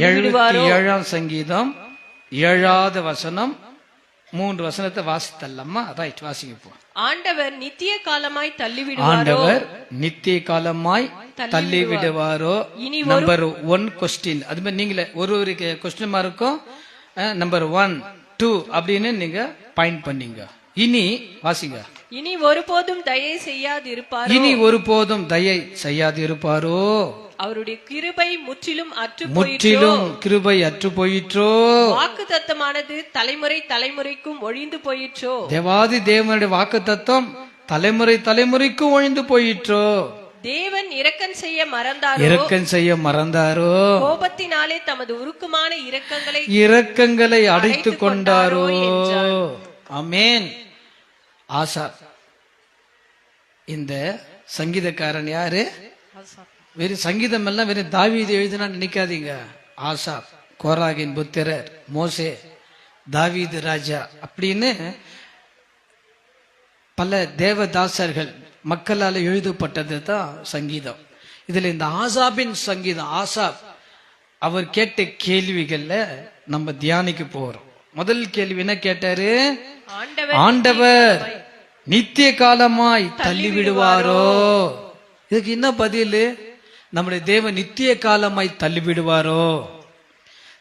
77ஆம் சங்கீதம் 7வது வசனம் 3 வசனத்தை வாசித்தல்லம்மா. ரைட், வாசிங்க போ. ஆண்டவர் நித்திய காலமாய் தள்ளிவிடுவாரோ, ஆண்டவர் நித்திய காலமாய் தள்ளிவிடுவாரோ. Number 1 question. அது மாதிரி நீங்களே ஒரு கொஸ்டின் மார்க்கும் நம்பர் 1 2 அப்படின்னு நீங்க பாயிண்ட் பண்ணீங்க. இனி வாசிங்க. இனி ஒருபோதும் தயை செய்யாதிருப்பாரோ, இனி ஒருபோதும் தயை செய்யாதிருப்பாரோ. அவருடைய கிருபை முற்றிலும் கிருபை அற்று போயிற்றோ. வாக்கு தத்தமானது தலைமுறை தலைமுறைக்கும் ஒழிந்து போயிற்றோ. தேவாதி தேவனுடைய வாக்கு தத்தம் தலைமுறை தலைமுறைக்கும் ஒழிந்து போயிற்றோ. தேவன் இரக்கம் செய்ய மறந்தாரோ, கோபத்தினாலே தமது உருக்கமான இரக்கங்களை அடைத்து கொண்டாரோ. ஆமென். ஆசாப். இந்த சங்கீதக்காரன் யாரு? வெறும் சங்கீதம் எல்லாம் வெறும் தாவீது எழுதினா நினைக்காதீங்க. ஆசாப், கோராகின் புத்திரர், மோசே, தாவீது ராஜா அப்படின்னு பல தேவதாசர்கள் மக்களால் எழுதப்பட்டது தான் சங்கீதம். இதுல இந்த ஆசாபின் சங்கீதம், ஆசாப் அவர் கேட்ட கேள்விகள்ல நம்ம தியானிக்க போறோம். முதல் கேள்வி என்ன கேட்டாரு? ஆண்டவர் நித்திய காலமாய் தள்ளிவிடுவாரோ. இதுக்கு என்ன பதில்? நம்முடைய தேவன் நித்திய காலமாய் தள்ளிவிடுவாரோ?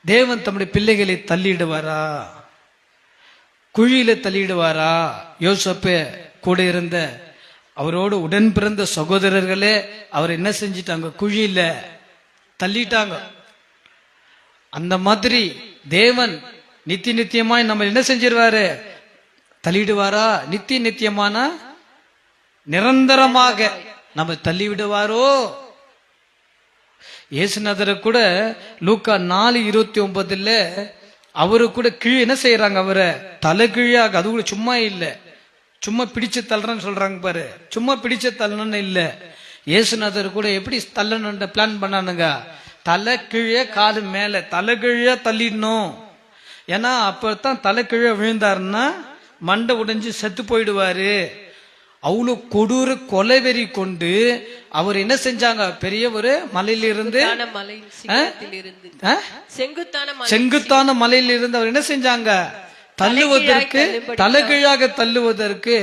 தேவன் தம்முடைய பிள்ளைகளை தள்ளிடுவாரா? குழியில தள்ளிடுவாரா? யோசேப்பு கூட இருந்த அவரோடு உடன் பிறந்த சகோதரர்களே அவர் என்ன செஞ்சிட்டாங்க? குழியில தள்ளிட்டாங்க. அந்த மாதிரி தேவன் நித்தியமாய் நம்ம என்ன செஞ்சிருவாரு? தள்ளிடுவாரா? நித்தியமான நிரந்தரமாக நம்ம தள்ளிவிடுவாரோ? இயேசுநாதரை கூட லூக்கா 4:29 அவரு கூட கீழே என்ன செய்யறாங்க? அவரை தலை கீழாக. அது கூட சும்மா இல்லை, சும்மா பிடிச்சு தள்ளுறன்னு சொல்றாங்க பாரு. சும்மா பிடிச்சு தள்ளணும்னு இல்லை. இயேசுநாதர் கூட எப்படி தள்ளணுன்ற பிளான் பண்ணானுங்க? தலை கீழே காலு மேல, தலை கீழே தள்ளிடணும். ஏன்னா அப்பதான் தலை கீழே விழுந்தாருன்னா மண்டை உடைஞ்சு செத்து போயிடுவாரு. அவ்வளவு கொடூர கொலைவெறி கொண்டு அவர் என்ன செஞ்சாங்க? பெரிய ஒரு மலையிலிருந்து, செங்குத்தான மலையிலிருந்து அவர் என்ன செஞ்சாங்க? தள்ளுவதற்கு, தலைகீழாக தள்ளுவதற்கு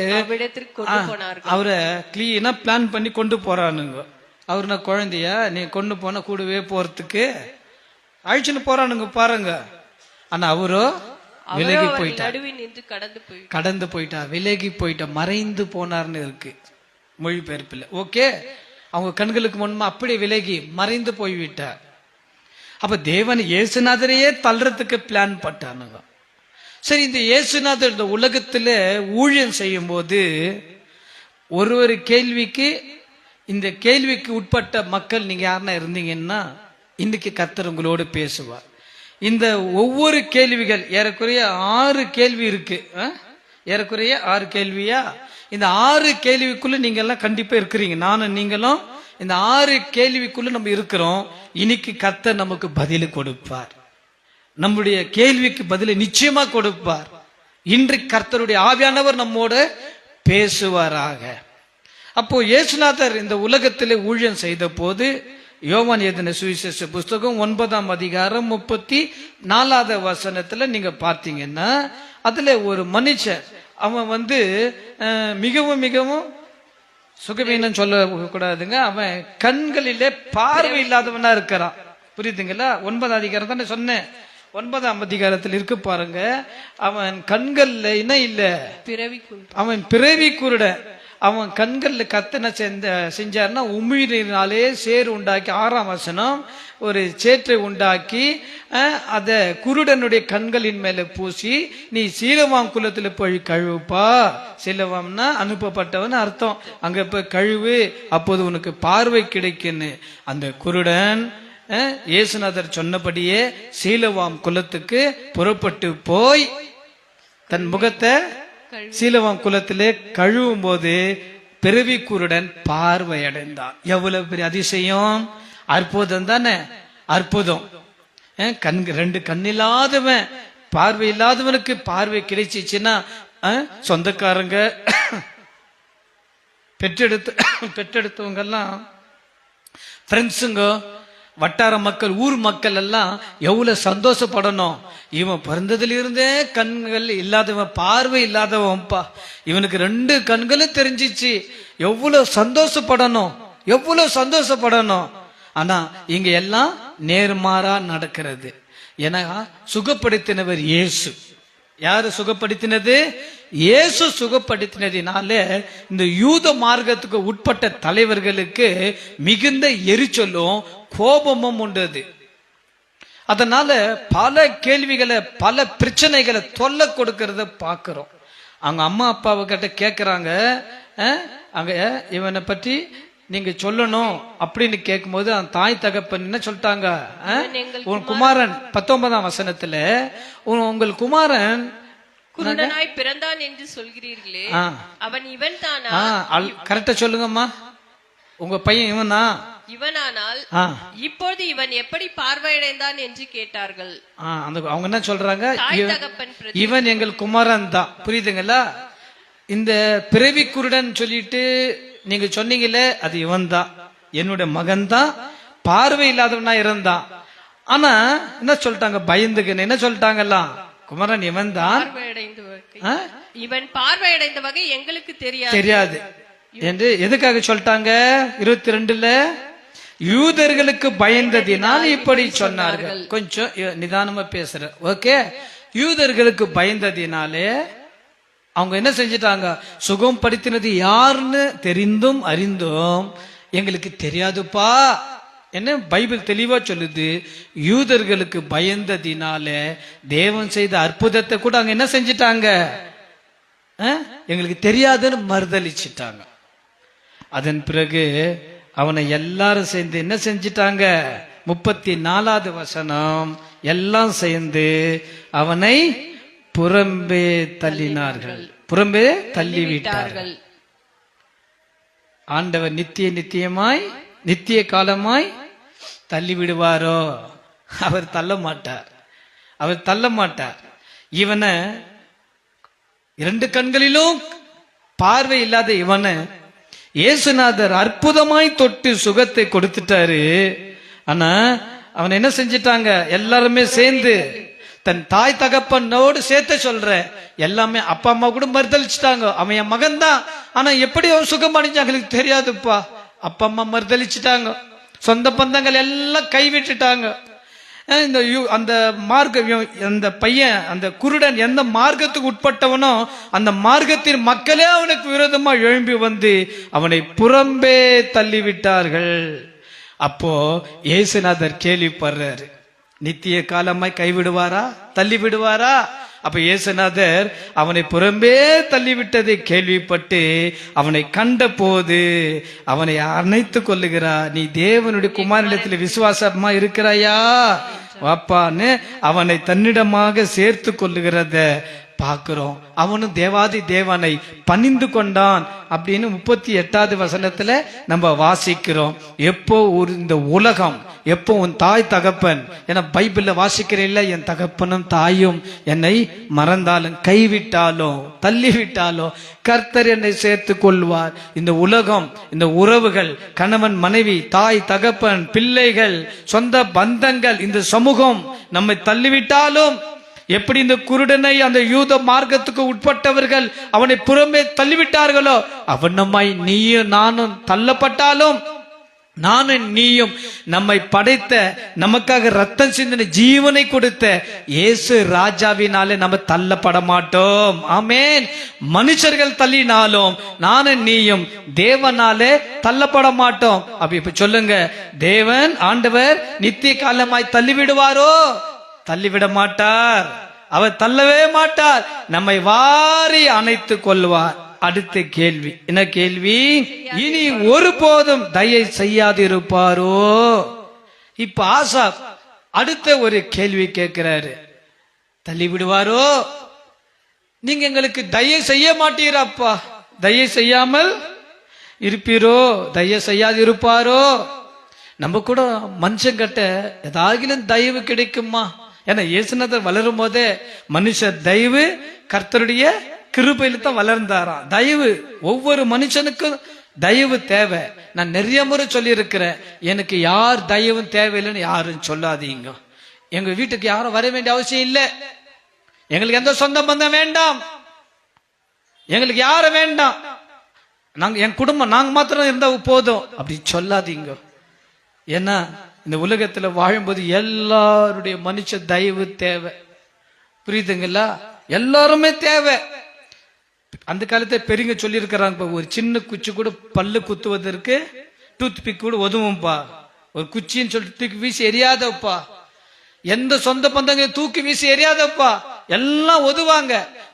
அவரை கிளீனா பிளான் பண்ணி கொண்டு போறானுங்க. அவரு நான் குழந்தைய நீ கொண்டு போன கூடவே போறதுக்கு அழிச்சுன்னு போறானுங்க பாருங்க. ஆனா அவரோ விலகி போயிட்டார், கடந்து போயிட்டார், விலகி போயிட்டார், மறைந்து போனார்னு இருக்கு மொழிபெயர்ப்பில். ஓகே, அவங்க கண்களுக்கு முன்மா அப்படியே விலகி மறைந்து போய்விட்டார். அப்ப தேவன் இயேசுநாதரையே தள்ளுறதுக்கு பிளான் பட்டானுங்க. சரி, இந்த இயேசுநாதர் இந்த உலகத்துல ஊழியம் செய்யும் போது ஒரு கேள்விக்கு, இந்த கேள்விக்கு உட்பட்ட மக்கள் நீங்க யாருன்னா இருந்தீங்கன்னா இன்னைக்கு கர்த்தர் உங்களோடு பேசுவார். இந்த ஒவ்வொரு கேள்விகள் ஏறக்குறைய 6 கேள்வி இருக்கு. ஏறக்குறைய 6 கேள்வியா? இந்த 6 கேள்விக்குள்ள நீங்க எல்லாம் கண்டிப்பா இருக்கிறீங்க. நானும் நீங்களும் இந்த 6 கேள்விக்குள்ள நம்ம இருக்கிறோம். இன்னைக்கு கர்த்தர் நமக்கு பதில் கொடுப்பார். நம்முடைய கேள்விக்கு பதிலை நிச்சயமா கொடுப்பார். இன்றைக்கு கர்த்தருடைய ஆவியானவர் நம்மோட பேசுவாராக. அப்போ இயேசுநாதர் இந்த உலகத்திலே ஊழியம் செய்த போது யோவான் எழுதின சுவிசேஷ புஸ்தகம் 9ஆம் அதிகாரம் 34வது வசனத்துல நீங்க பார்த்தீங்கன்னா அதுல ஒரு மனுஷன், அவன் மிகவும் மிகவும் சுகவீனம் சொல்ல கூடாதுங்க, அவன் கண்களிலே பார்வை இல்லாதவனா இருக்கிறான். புரியுதுங்களா? 9ஆம் அதிகாரம் தானே சொன்னேன். 9ஆம் அதிகாரத்தில் இருக்கு பாருங்க. அவன் கண்கள்ல என்ன இல்ல, அவன் பிறவி குருட. அவன் கண்கள்ல கத்தனை செஞ்சாருன்னா உமிழினாலே சேர் உண்டாக்கி, 6ஆம் வசனம், ஒரு சேற்றை உண்டாக்கி அத குருடனுடைய கண்களின் மேல பூசி நீ சீலவாம் குலத்துல போய் கழுவுப்பா. சீலவாம்னா அனுப்பப்பட்டவன் அர்த்தம். அங்க போய் கழுவு, அப்போது உனக்கு பார்வை கிடைக்குன்னு. அந்த குருடன் இயேசுநாதர் சொன்னபடியே சீலவாம் குலத்துக்கு புறப்பட்டு போய் தன் முகத்தை சீலவாம் குலத்திலே கழுவும் போது பிறவி குருடன் பார்வையடைந்தான். எவ்வளவு பெரிய அதிசயம், அற்புதம் தானே, அற்புதம். 2 கண்ணில்லாதவன், பார்வை இல்லாதவனுக்கு பார்வை கிடைச்சிச்சுன்னா சொந்தக்காரங்க பெற்றெடுத்தவங்க எல்லாம் ஃப்ரெண்ட்ஸுங்க வட்டார மக்கள், ஊர் மக்கள் எல்லாம் எவ்வளவு சந்தோஷப்படணும். இவன் பிறந்ததுல இருந்தே கண்கள் இல்லாதவன், பார்வை இல்லாதவன்பா, இவனுக்கு 2 கண்களும் தெரிஞ்சிச்சு, எவ்வளவு சந்தோஷப்படணும், எவ்வளவு சந்தோஷப்படணும். ஆனா இங்க எல்லாம் நேர்மாறா நடக்கிறது. ஏன்னா சுகப்படுத்தினவர் இயேசு. யாரு சுகப்படுத்தினது? இயேசு சுகப்படுத்தினதினால இந்த யூத மார்க்கத்துக்கு உட்பட்ட தலைவர்களுக்கு மிகுந்த எரிச்சலும் கோபமும் உண்டது. அதனால பல கேள்விகளை, பல பிரச்சனைகளை தொல்லை கொடுக்கறத பாக்குறோம். அவங்க அம்மா அப்பாவை கிட்ட கேக்குறாங்க, அங்க இவனை பற்றி நீங்க சொல்லணும் அப்படின்னு கேட்கும்போது அந்த தாய் தகப்பன் என்ன சொல்லிட்டாங்க? உன் குமாரன் 19ஆம் வசனத்துல உங்கள் குமாரன் குருடனாய் பிறந்தான் என்று சொல்கிறீர்களே, அவன் இவன் தானா? கரெக்டா சொல்லுங்கம்மா, உங்க பையன் இவனா? இவனானால் இப்பொழுது இவன் எப்படி பார்வையடைந்தான் என்று கேட்டார்கள். அவங்க என்ன சொல்றாங்க? இவன் எங்கள் குமாரன் தான். புரியுதுங்களா? இந்த பிறவி குருடன் சொல்லிட்டு நீங்க சொன்னீங்களே, அது இவன் தான், என்னுடைய மகன் தான், பார்வை இல்லாதவனா இருந்தான். ஆனா என்ன சொல்லிட்டாங்க? பயந்துக்கு என்ன சொல்லிட்டாங்கல்லாம், குமரன் இவன் தான், இவன் பார்வையடைந்த வகை எங்களுக்கு தெரியாது என்று எதுக்காக சொல்லிட்டாங்க? 22ல யூதர்களுக்கு பயந்ததினால் இப்படி சொன்னார்கள். கொஞ்சம் நிதானமா பேசுற, ஓகே? யூதர்களுக்கு பயந்ததினாலே அவங்க என்ன செஞ்சிட்டாங்க? சுகம் படுத்தினது யாருன்னு தெரிந்தும் அறிந்தும் எங்களுக்கு தெரியாதுப்பா என்ன பைபிள் தெளிவா சொல்லுது. யூதர்களுக்கு பயந்ததினால தேவன் செய்த அற்புதத்தை கூட அங்க என்ன செஞ்சிட்டாங்க? எங்களுக்கு தெரியாதுன்னு மறுதளிச்சிட்டாங்க. அதன் பிறகு அவனை எல்லாரும் சேர்ந்து என்ன செஞ்சிட்டாங்க? 34வது வசனம், எல்லாம் சேர்ந்து அவனை புறம்பே தள்ளினார்கள், புறம்பே தள்ளிவிட்டார்கள். ஆண்டவர் நித்தியமாய் நித்திய காலமாய் தள்ளி விடுவாரோ? அவர் தள்ள மாட்டார், அவர் தள்ள மாட்டார். இவனை 2 கண்களிலும் பார்வை இல்லாத இவனை இயேசுநாதர் அற்புதமாய் தொட்டு சுகத்தை கொடுத்துட்டாரு. ஆனா அவன் என்ன செஞ்சிட்டாங்க? எல்லாருமே சேர்ந்து தன் தாய் தகப்பனோடு சேர்த்து சொல்ற எல்லாமே அப்பா அம்மா கூட மறுதளிச்சுட்டாங்க. அவன் என் மகன் தான், ஆனா எப்படி அவன் சுகம் அடைஞ்சாங்க எங்களுக்கு தெரியாதுப்பா. அப்பா அம்மா மறுதளிச்சுட்டாங்க, சொந்த பந்தங்கள் எல்லாம் கைவிட்டுட்டாங்க. அந்த மார்க்கம், அந்த பையன், அந்த குருடன் எந்த மார்க்கத்துக்கு உட்பட்டவனோ அந்த மார்க்கத்தின் மக்களே அவனுக்கு விரோதமா எழும்பி வந்து அவனை புறம்பே தள்ளிவிட்டார்கள். அப்போ இயேசுநாதர் கேள்விப்படுறாரு, நித்திய காலமாய் கைவிடுவாரா, தள்ளி விடுவாரா? அப்ப இயேசுநாதர் அவனை புறம்பே தள்ளிவிட்டதை கேள்விப்பட்டு அவனை கண்ட போது அவனை அணைத்து கொள்ளுகிறார். நீ தேவனுடைய குமாரனிடத்தில் விசுவாசமா இருக்கிறாயா வாப்பான்னு அவனை தன்னிடமாக சேர்த்து கொள்ளுகிறத பார்க்கிறோம். அவனும் தேவாதி தேவனை பணிந்து கொண்டான் அப்படின்னு 38வது வசனத்துல நம்ம வாசிக்கிறோம். எப்போ இந்த உலகம், எப்போ உன் தாய் தகப்பன், ஏன்னா பைபிள்ல வாசிக்கிறேன், என் தகப்பனும் தாயும் என்னை மறந்தாலும் கைவிட்டாலும் தள்ளிவிட்டாலும் கர்த்தர் என்னை சேர்த்து கொள்வார். இந்த உலகம், இந்த உறவுகள், கணவன் மனைவி, தாய் தகப்பன், பிள்ளைகள், சொந்த பந்தங்கள், இந்த சமூகம் நம்மை தள்ளிவிட்டாலும், எப்படி இந்த குருடனை அந்த யூத மார்க்கத்துக்கு உட்பட்டவர்கள் அவனை புறமே தள்ளிவிட்டார்களோ அவனமாய் நீயும் நானும் தள்ளப்பட்டாலும், நானும் நீயும் நம்மை படைத்த, நமக்காக ரத்தம் சிந்தின, ஜீவனை கொடுத்த இயேசு ராஜாவினாலே நம்ம தள்ளப்பட மாட்டோம். ஆமென். மனுஷர்கள் தள்ளினாலும் நானும் நீயும் தேவனாலே தள்ளப்பட மாட்டோம். அப்ப இப்ப சொல்லுங்க, தேவன் ஆண்டவர் நித்திய காலமாய் தள்ளிவிடுவாரோ? தள்ளிவிட மாட்டார், அவர் தள்ளவே மாட்டார், நம்மை வாரி அணைத்து கொள்வார். அடுத்த கேள்வி என்ன கேள்வி? இனி ஒருபோதும் தயை செய்யாதிருப்பாரோ? இப்ப ஆசா அடுத்த ஒரு கேள்வி கேட்கிறாரு, தள்ளி விடுவாரோ? நீங்க எங்களுக்கு தயை செய்ய மாட்டீராப்பா, தயை செய்யாமல் இருப்பீரோ, தயை செய்யாதிருப்பாரோ? நம்ம கூட மனுஷங்கிட்ட ஏதாகிலும் தயவு கிடைக்குமா? ஏன்னா இயேசுநாதர் வளரும் போதே மனுஷ தயவு கர்த்தருடைய கிருபையில தான் வளர்ந்தாராம். தயவு ஒவ்வொரு மனுஷனுக்கும் தயவு தேவை. நான் நிறைய முறை சொல்லி இருக்கிறேன், எனக்கு யார் தயவும் தேவையில்லைன்னு யாரும் சொல்லாதீங்க. எங்க வீட்டுக்கு யாரும் வர வேண்டிய அவசியம் இல்லை. எங்களுக்கு எந்த சொந்த பந்தம் வேண்டாம், எங்களுக்கு யாரும் வேண்டாம். நாங்க என் குடும்பம் நாங்க மாத்திரம் இருந்தா போதும் அப்படி சொல்லாதீங்க. ஏன்னா இந்த உலகத்துல வாழும்போது எல்லாருடைய மனுஷ தயவு தேவை. புரியுதுங்களா? எல்லாருமே தேவை. அந்த காலத்தை பெரியங்க சொல்லி இருக்கிறாங்க, ஒரு சின்ன குச்சி கூட பல்லு குத்துவதற்கு டூத் பிக் கூட உதவும்பா. ஒரு குச்சின்னு சொல்லிட்டு தூக்கி வீசி எரியாதப்பா. எந்த சொந்த பந்தங்க தூக்கி வீசி எரியாதப்பா. எல்லாம் உதவாங்க.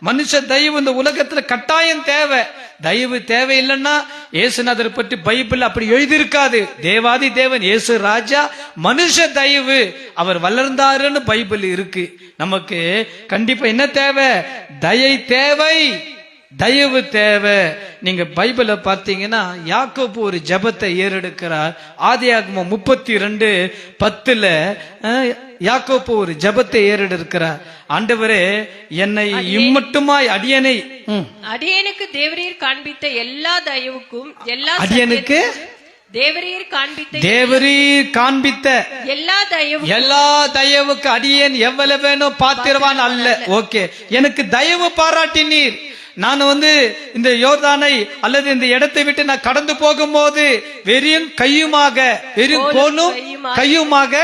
மனுஷ தயவு இந்த உலகத்துல கட்டாயம் தேவை. தயவு தேவையில்லைன்னா இயேசுநாதரை பற்றி பைபிள் அப்படி எழுதியிருக்காது. தேவாதி தேவன் இயேசு ராஜா மனுஷ தயவு அவர் வளர்ந்தாருன்னு பைபிள் இருக்கு. நமக்கு கண்டிப்பா என்ன தேவை? தயை தேவை, தயவு தேவை. நீங்க பைபிள பார்த்தீங்கன்னா யாக்கோபு ஒரு ஜெபத்தை ஏறெடுக்கிறார். ஆதியாகமம் 32:10 யாக்கோபு ஒரு ஜெபத்தை ஏறெடுக்கிறார். ஆண்டவரே, என்னை இம்மட்டுமாய் அடியேனுக்கு தேவரீர் காண்பித்த எல்லா தயவுக்கும் அடியனுக்கு தேவரீர் காண்பித்த எல்லா தயவுக்கு அடியேன் எவ்வளவு வேணும் பாத்திரவான் அல்ல. ஓகே, எனக்கு தயவு பாராட்டினீர். நான் இந்த யோர்தானை அல்லது இந்த இடத்தை விட்டு நான் கடந்து போகும்போது வெறும் கையுமாக, வெறும் கோலும் கையுமாக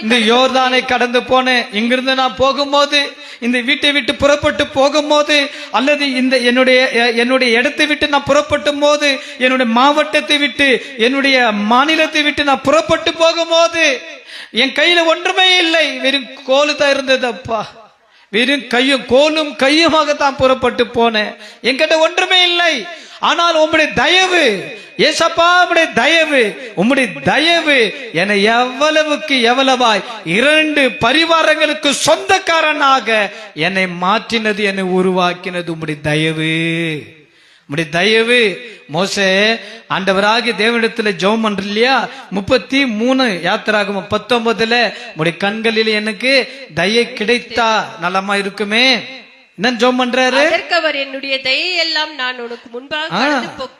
இந்த யோர்தானை கடந்து போனேன். இங்கிருந்து நான் போகும்போது, இந்த வீட்டை விட்டு புறப்பட்டு போகும்போது, அல்லது இந்த என்னுடைய இடத்தை விட்டு நான் புறப்பட்டும் போது, என்னுடைய மாவட்டத்தை விட்டு, என்னுடைய மாநிலத்தை விட்டு நான் புறப்பட்டு போகும்போது என் கையில ஒன்றுமே இல்லை, வெறும் கோலு தான் இருந்தது அப்பா. வெறும் கையும் கோலும் கையுமாகத்தான் புறப்பட்டு போனேன். என்கிட்ட ஒன்றுமே இல்லை. ஆனால் உம்முடைய தயவு ஏசப்பா, உம்முடைய தயவு என்னை எவ்வளவுக்கு எவ்வளவாய் 2 பரிவாரங்களுக்கு சொந்தக்காரனாக என்னை மாற்றினது, என்னை உருவாக்கினது உம்முடைய தயவு. மோசே ஆண்டவராகிய தேவனிடத்துல ஜெபம் பண்ற இல்லையா? 33 யாத்திராகமம் 19 உடைய கண்களில் எனக்கு தயை கிடைத்தா நலமா இருக்குமே. என்ன ஜெபம் பண்றாரு? அதற்கவர் என்னுடைய தயை எல்லாம் நான் உனக்கு முன்பாக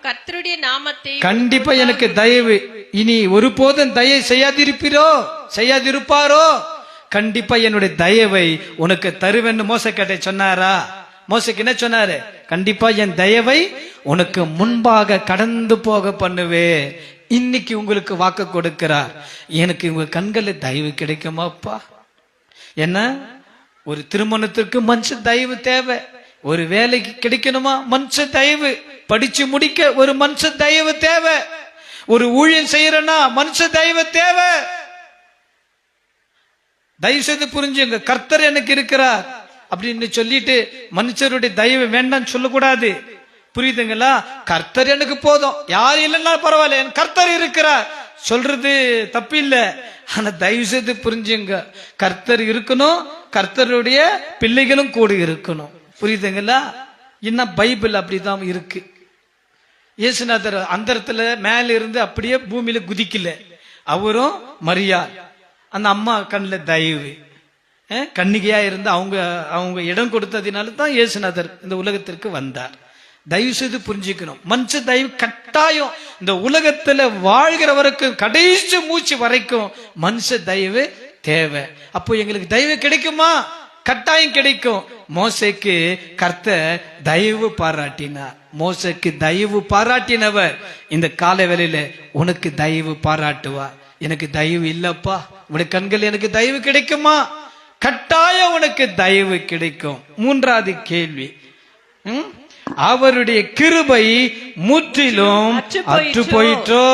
கர்த்தருடைய நாமத்தை கண்டிப்பா எனக்கு தயவு இனி ஒருபோதும் தயை செய்யாதிருப்பாரோ கண்டிப்பா என்னுடைய தயவை உனக்கு தருவேன்னு மோசக்கிட்ட சொன்னாரா? மோசைக்கு என்ன சொன்னாரு? கண்டிப்பா என் தயவை உனக்கு முன்பாக கடந்து போக பண்ணுவே. இன்னைக்கு உங்களுக்கு வாக்கு கொடுக்கிறார். எனக்கு உங்க கண்களில் தயவு கிடைக்குமாப்பா? என்ன, ஒரு திருமணத்திற்கு மனுஷ தயவு தேவை. ஒரு வேலைக்கு கிடைக்கணுமா மனுஷ தயவு. படிச்சு முடிக்க ஒரு மனுஷ தயவு தேவை. ஒரு ஊழியம் செய்யறனா மனுஷ தயவு தேவை. தயவு செய்து புரிஞ்சுங்க, கர்த்தர் எனக்கு இருக்கிறார் அப்படின்னு சொல்லிட்டு மனுஷருடைய தயவு வேண்டாம் சொல்லக்கூடாது. புரியுதுங்களா? கர்த்தர் எனக்கு போதும், யார் இல்லைன்னா பரவாயில்ல, என் கர்த்தர் இருக்கிறார் சொல்றது தப்பில்லை. ஆனா தயவு செய்து புரிஞ்சுங்க, கர்த்தர் இருக்கணும், கர்த்தருடைய பிள்ளைகளும் கூட இருக்கணும். புரியுதுங்களா? இன்னும் பைபிள் அப்படிதான் இருக்கு. இயேசுநாதர் அந்தரத்துல மேல இருந்து அப்படியே பூமியில குதிக்கல. அவரும் மரியாள், அந்த அம்மா கண்ணில் தயவு, கன்னிகையா இருந்து அவங்க இடம் கொடுத்ததினால தான் இயேசுநாதர் இந்த உலகத்திற்கு வந்தார். தயவு செய்து புரிஞ்சுக்கணும், மனுஷ தயவு கட்டாயம். இந்த உலகத்துல வாழ்கிறவருக்கு கடைசி மூச்சு வரைக்கும் மனுஷ தயவு தேவை. அப்போ எங்களுக்கு தயவு கிடைக்குமா? கட்டாயம் கிடைக்கும். மோசேக்கு கர்த்தர் தயவு பாராட்டினார். மோசேக்கு தயவு பாராட்டினவர் இந்த கால வேளையில உனக்கு தயவு பாராட்டுவார். எனக்கு தயவு இல்லப்பா, உனக்கு கண்கள் எனக்கு தயவு கிடைக்குமா? கட்டாயம் உனக்கு தயவு கிடைக்கும். 3வது கேள்வி, அவருடைய கிருபை முற்றிலும் அற்று போயிற்றோ?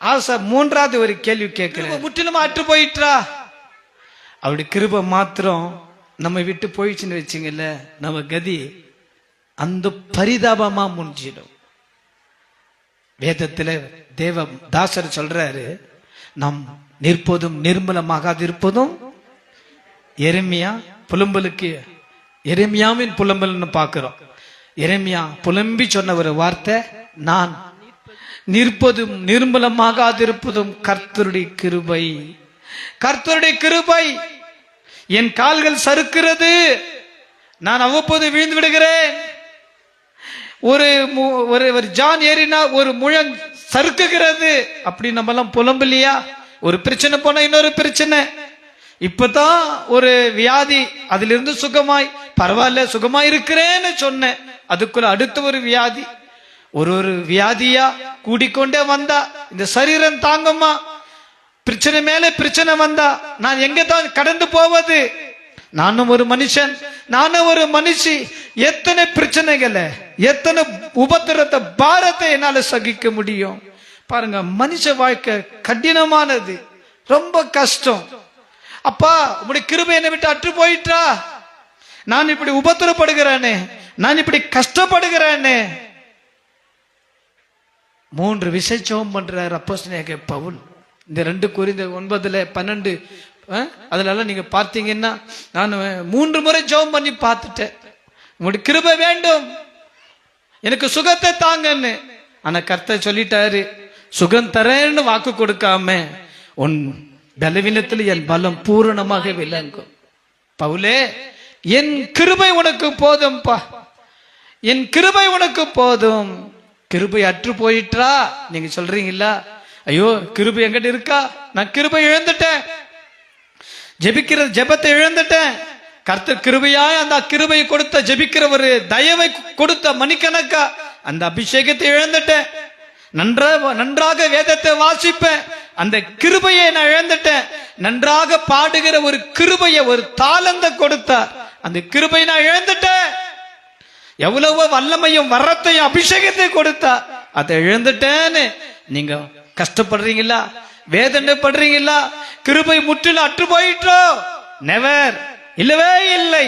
ஆசா 3வது ஒரு கேள்வி கேட்கிறேன், முற்றிலும் அற்று போயிற்றா? அவருடைய கிருபை மாத்திரம் நம்ம விட்டு போயிடுச்சுன்னு வச்சுங்கல்ல, நம்ம கதி அந்த பரிதாபமா முடிஞ்சிடும். வேதத்துல தேவ தாசர் சொல்றாரு, நம் நிற்பதும் நிர்மலமாகாது இருப்பதும். எரேமியா புலம்பலுக்கு, எரேமியாவின் புலம்பல்னு பார்க்கிறோம். எரேமியா புலம்பி சொன்ன ஒரு வார்த்தை, நான் நிற்பதும் நிர்மலமாகாதிருப்பதும் கர்த்தருடைய கிருபை. கர்த்தருடைய கிருபை. என் கால்கள் சறுக்கிறது, நான் அவ்வப்போது வீழ்ந்து விடுகிறேன். ஒரு ஜான் ஏறினா ஒரு முழம் சறுக்குகிறது, அப்படி நம்ம எல்லாம் புலம்பலையா? ஒரு பிரச்சனை போனா இன்னொரு பிரச்சனை. இப்பதான் ஒரு வியாதி, அதிலிருந்து சுகமாய் பரவாயில்ல சுகமாய் இருக்கிறேன்னு சொன்னேன், அதுக்குள்ள அடுத்த ஒரு வியாதி, ஒரு வியாதியா கூடிக்கொண்டே வந்தா இந்த சரீரம் தாங்குமா? பிரச்சனை மேல பிரச்சனை வந்தா நான் எங்க தான் கடந்து போவது? நானும் ஒரு மனுஷன், நானும் ஒரு மனுஷி. எத்தனை பிரச்சனைகளை, எத்தனை உபத்திரத்தை, பாரத்தை என்னால சகிக்க முடியும்? பாருங்க, மனுஷ வாழ்க்கை கடினமானது, ரொம்ப கஷ்டம். அப்பா உங்களுடைய கிருபை என்னை விட்டு அற்று போயிட்டா, நான் இப்படி உபத்திரப்படுகிறேனே, நான் இப்படி கஷ்டப்படுகிறேனே. 3 விசேஷம் பண்றாரு அப்போஸ்தலனாகிய பவுல். இந்த 2 கொரிந்தியர் 9:12 அதுல நீங்க பார்த்தீங்கன்னா, நான் 3 முறை ஜெபம் பண்ணி பார்த்துட்டேன், உங்களுடைய கிருபை வேண்டும், எனக்கு சுகத்தை தாங்கன்னு. ஆனா கர்த்தர் சொல்லிட்டாரு, சுகம் தரேன்னு வாக்கு கொடுக்காம உன் பலவீனத்தில் என் பலம் பூரணமாக விளங்கும். பவுலே, என் கிருபை உனக்கு போதும்பா, என் கிருபை உனக்கு போதும். கிருபை அற்று போயிட்டா நீங்க சொல்றீங்களா? ஐயோ கிருபை என்கிட்ட இருக்கா? நான் கிருபை இழந்துட்டேன், ஜெபிக்கிற ஜெபத்தை இழந்துட்டேன். கர்த்தர் கிருபையாய் அந்த கிருபை கொடுத்த, ஜெபிக்கிற ஒரு தயவை கொடுத்த மணிக்கணக்கா அந்த அபிஷேகத்தை இழந்துட்டேன். நன்றாக வேதத்தை வாசிப்பேன், அந்த கிருபையை நான் இழந்துட்டேன். நன்றாக பாடுகிற ஒரு கிருபையை, ஒரு தாளந்த கொடுத்தார், அந்த கிருபை நான் இழந்துட்டேன். எவ்வளவோ வல்லமையும் வரத்தையும் அபிஷேகத்தை கொடுத்தா, அதை இழந்துட்டேன்னு நீங்க கஷ்டப்படுறீங்களா? வேதனைப்படுறீங்களா? கிருபை முற்றிலும் அற்று போயிட்டோ? நெவர், இல்லவே இல்லை.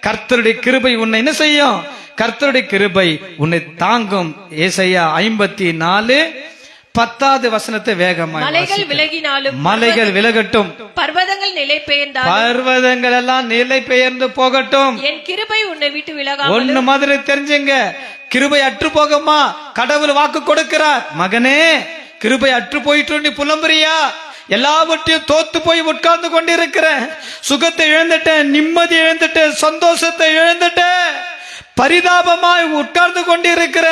கர்த்தருடைய கிருபை உன்னை என்ன செய்யும்? கர்த்தருடைய கிருபை உன்னை தாங்கும். ஏசாயா 54:10 வேகமாக. மலைகள் விலகினாலும், மலைகள் விலகட்டும், பர்வதங்கள் நிலை பெயர்ந்தாலும், பர்வதங்கள் எல்லாம் நிலை பெயர்ந்து போகட்டும், என் கிருபை உன்னை விட்டு விலகாமல். ஒண்ணு மாதிரி தெரிஞ்சுங்க, கிருபை அற்று போகுமா? கடவுள் வாக்கு கொடுக்கிறார், மகனே கிருபை அற்று போயிட்டு நீ புலம்புறியா? எல்லாவற்றையும் தோத்து போய் உட்கார்ந்து கொண்டிருக்கிறேன், சுகத்தை இழந்துட்டேன், நிம்மதி இழந்துட்டேன், சந்தோஷத்தை இழந்துட்டேன், பரிதாபமாய் உட்கார்ந்து கொண்டிருக்கிற,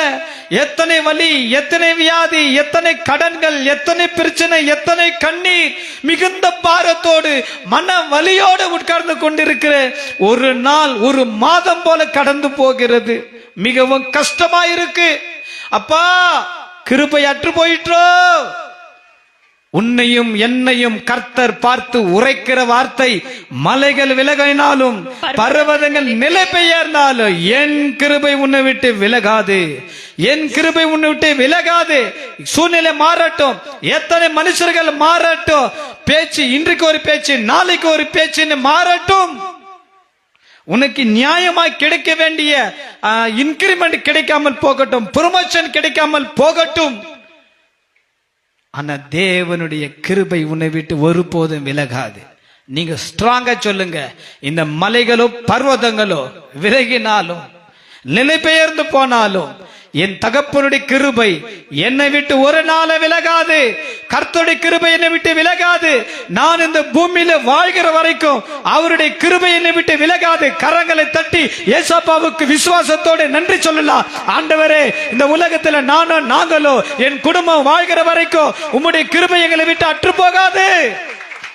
எத்தனை வலி, எத்தனை வியாதி, எத்தனை கடன்கள், எத்தனை பிரச்சனை, எத்தனை கண்ணீர், மிகுந்த பாரத்தோடு மன வலியோடு உட்கார்ந்து கொண்டிருக்கிற, ஒரு நாள் ஒரு மாதம் போல கடந்து போகிறது, மிகவும் கஷ்டமாயிருக்கு. அப்பா கிருபை அற்று போயிற்றோ? உன்னையும் என்னையும் கர்த்தர் பார்த்து உரைக்கிற வார்த்தை, மலைகள் விலகினாலும் பர்வதங்கள் நிலை பெயர்ந்தாலும் என் கிருபை உன்னை விட்டு விலகாது, என் கிருபை உன்னை விட்டு விலகாது. சூழ்நிலை மாறட்டும், எத்தனை மனுஷர்கள் மாறட்டும், பேச்சு இன்றைக்கு ஒரு பேச்சு, நாளைக்கு ஒரு பேச்சுன்னு மாறட்டும், உனக்கு நியாயமாய் கிடைக்க வேண்டிய இன்கிரிமெண்ட் கிடைக்காமல் போகட்டும், ப்ரமோஷன் கிடைக்காமல் போகட்டும், ஆனா தேவனுடைய கிருபை உன்னை விட்டு ஒருபோதும் விலகாது. நீங்க ஸ்ட்ராங்கா சொல்லுங்க, இந்த மலைகளோ பர்வதங்களோ விலகினாலும் நிலை பெயர்ந்து போனாலும் என் தகப்பனுடைய கிருபை என்னை விட்டு ஒரு நாள் விலகாது. கர்த்தருடைய கிருபை என்னை விட்டு விலகாது. நான் இந்த பூமியில வாழ்கிற வரைக்கும் அவருடைய கிருபை என்னை விட்டு விலகாது. கரங்களை தட்டி ஏசப்பாவுக்கு விசுவாசத்தோடு நன்றி சொல்லலாம். ஆண்டவரே, இந்த உலகத்துல நாங்களோ என் குடும்பம் வாழ்கிற வரைக்கும் உம்முடைய கிருபை எங்களை விட்டு அற்று போகாது.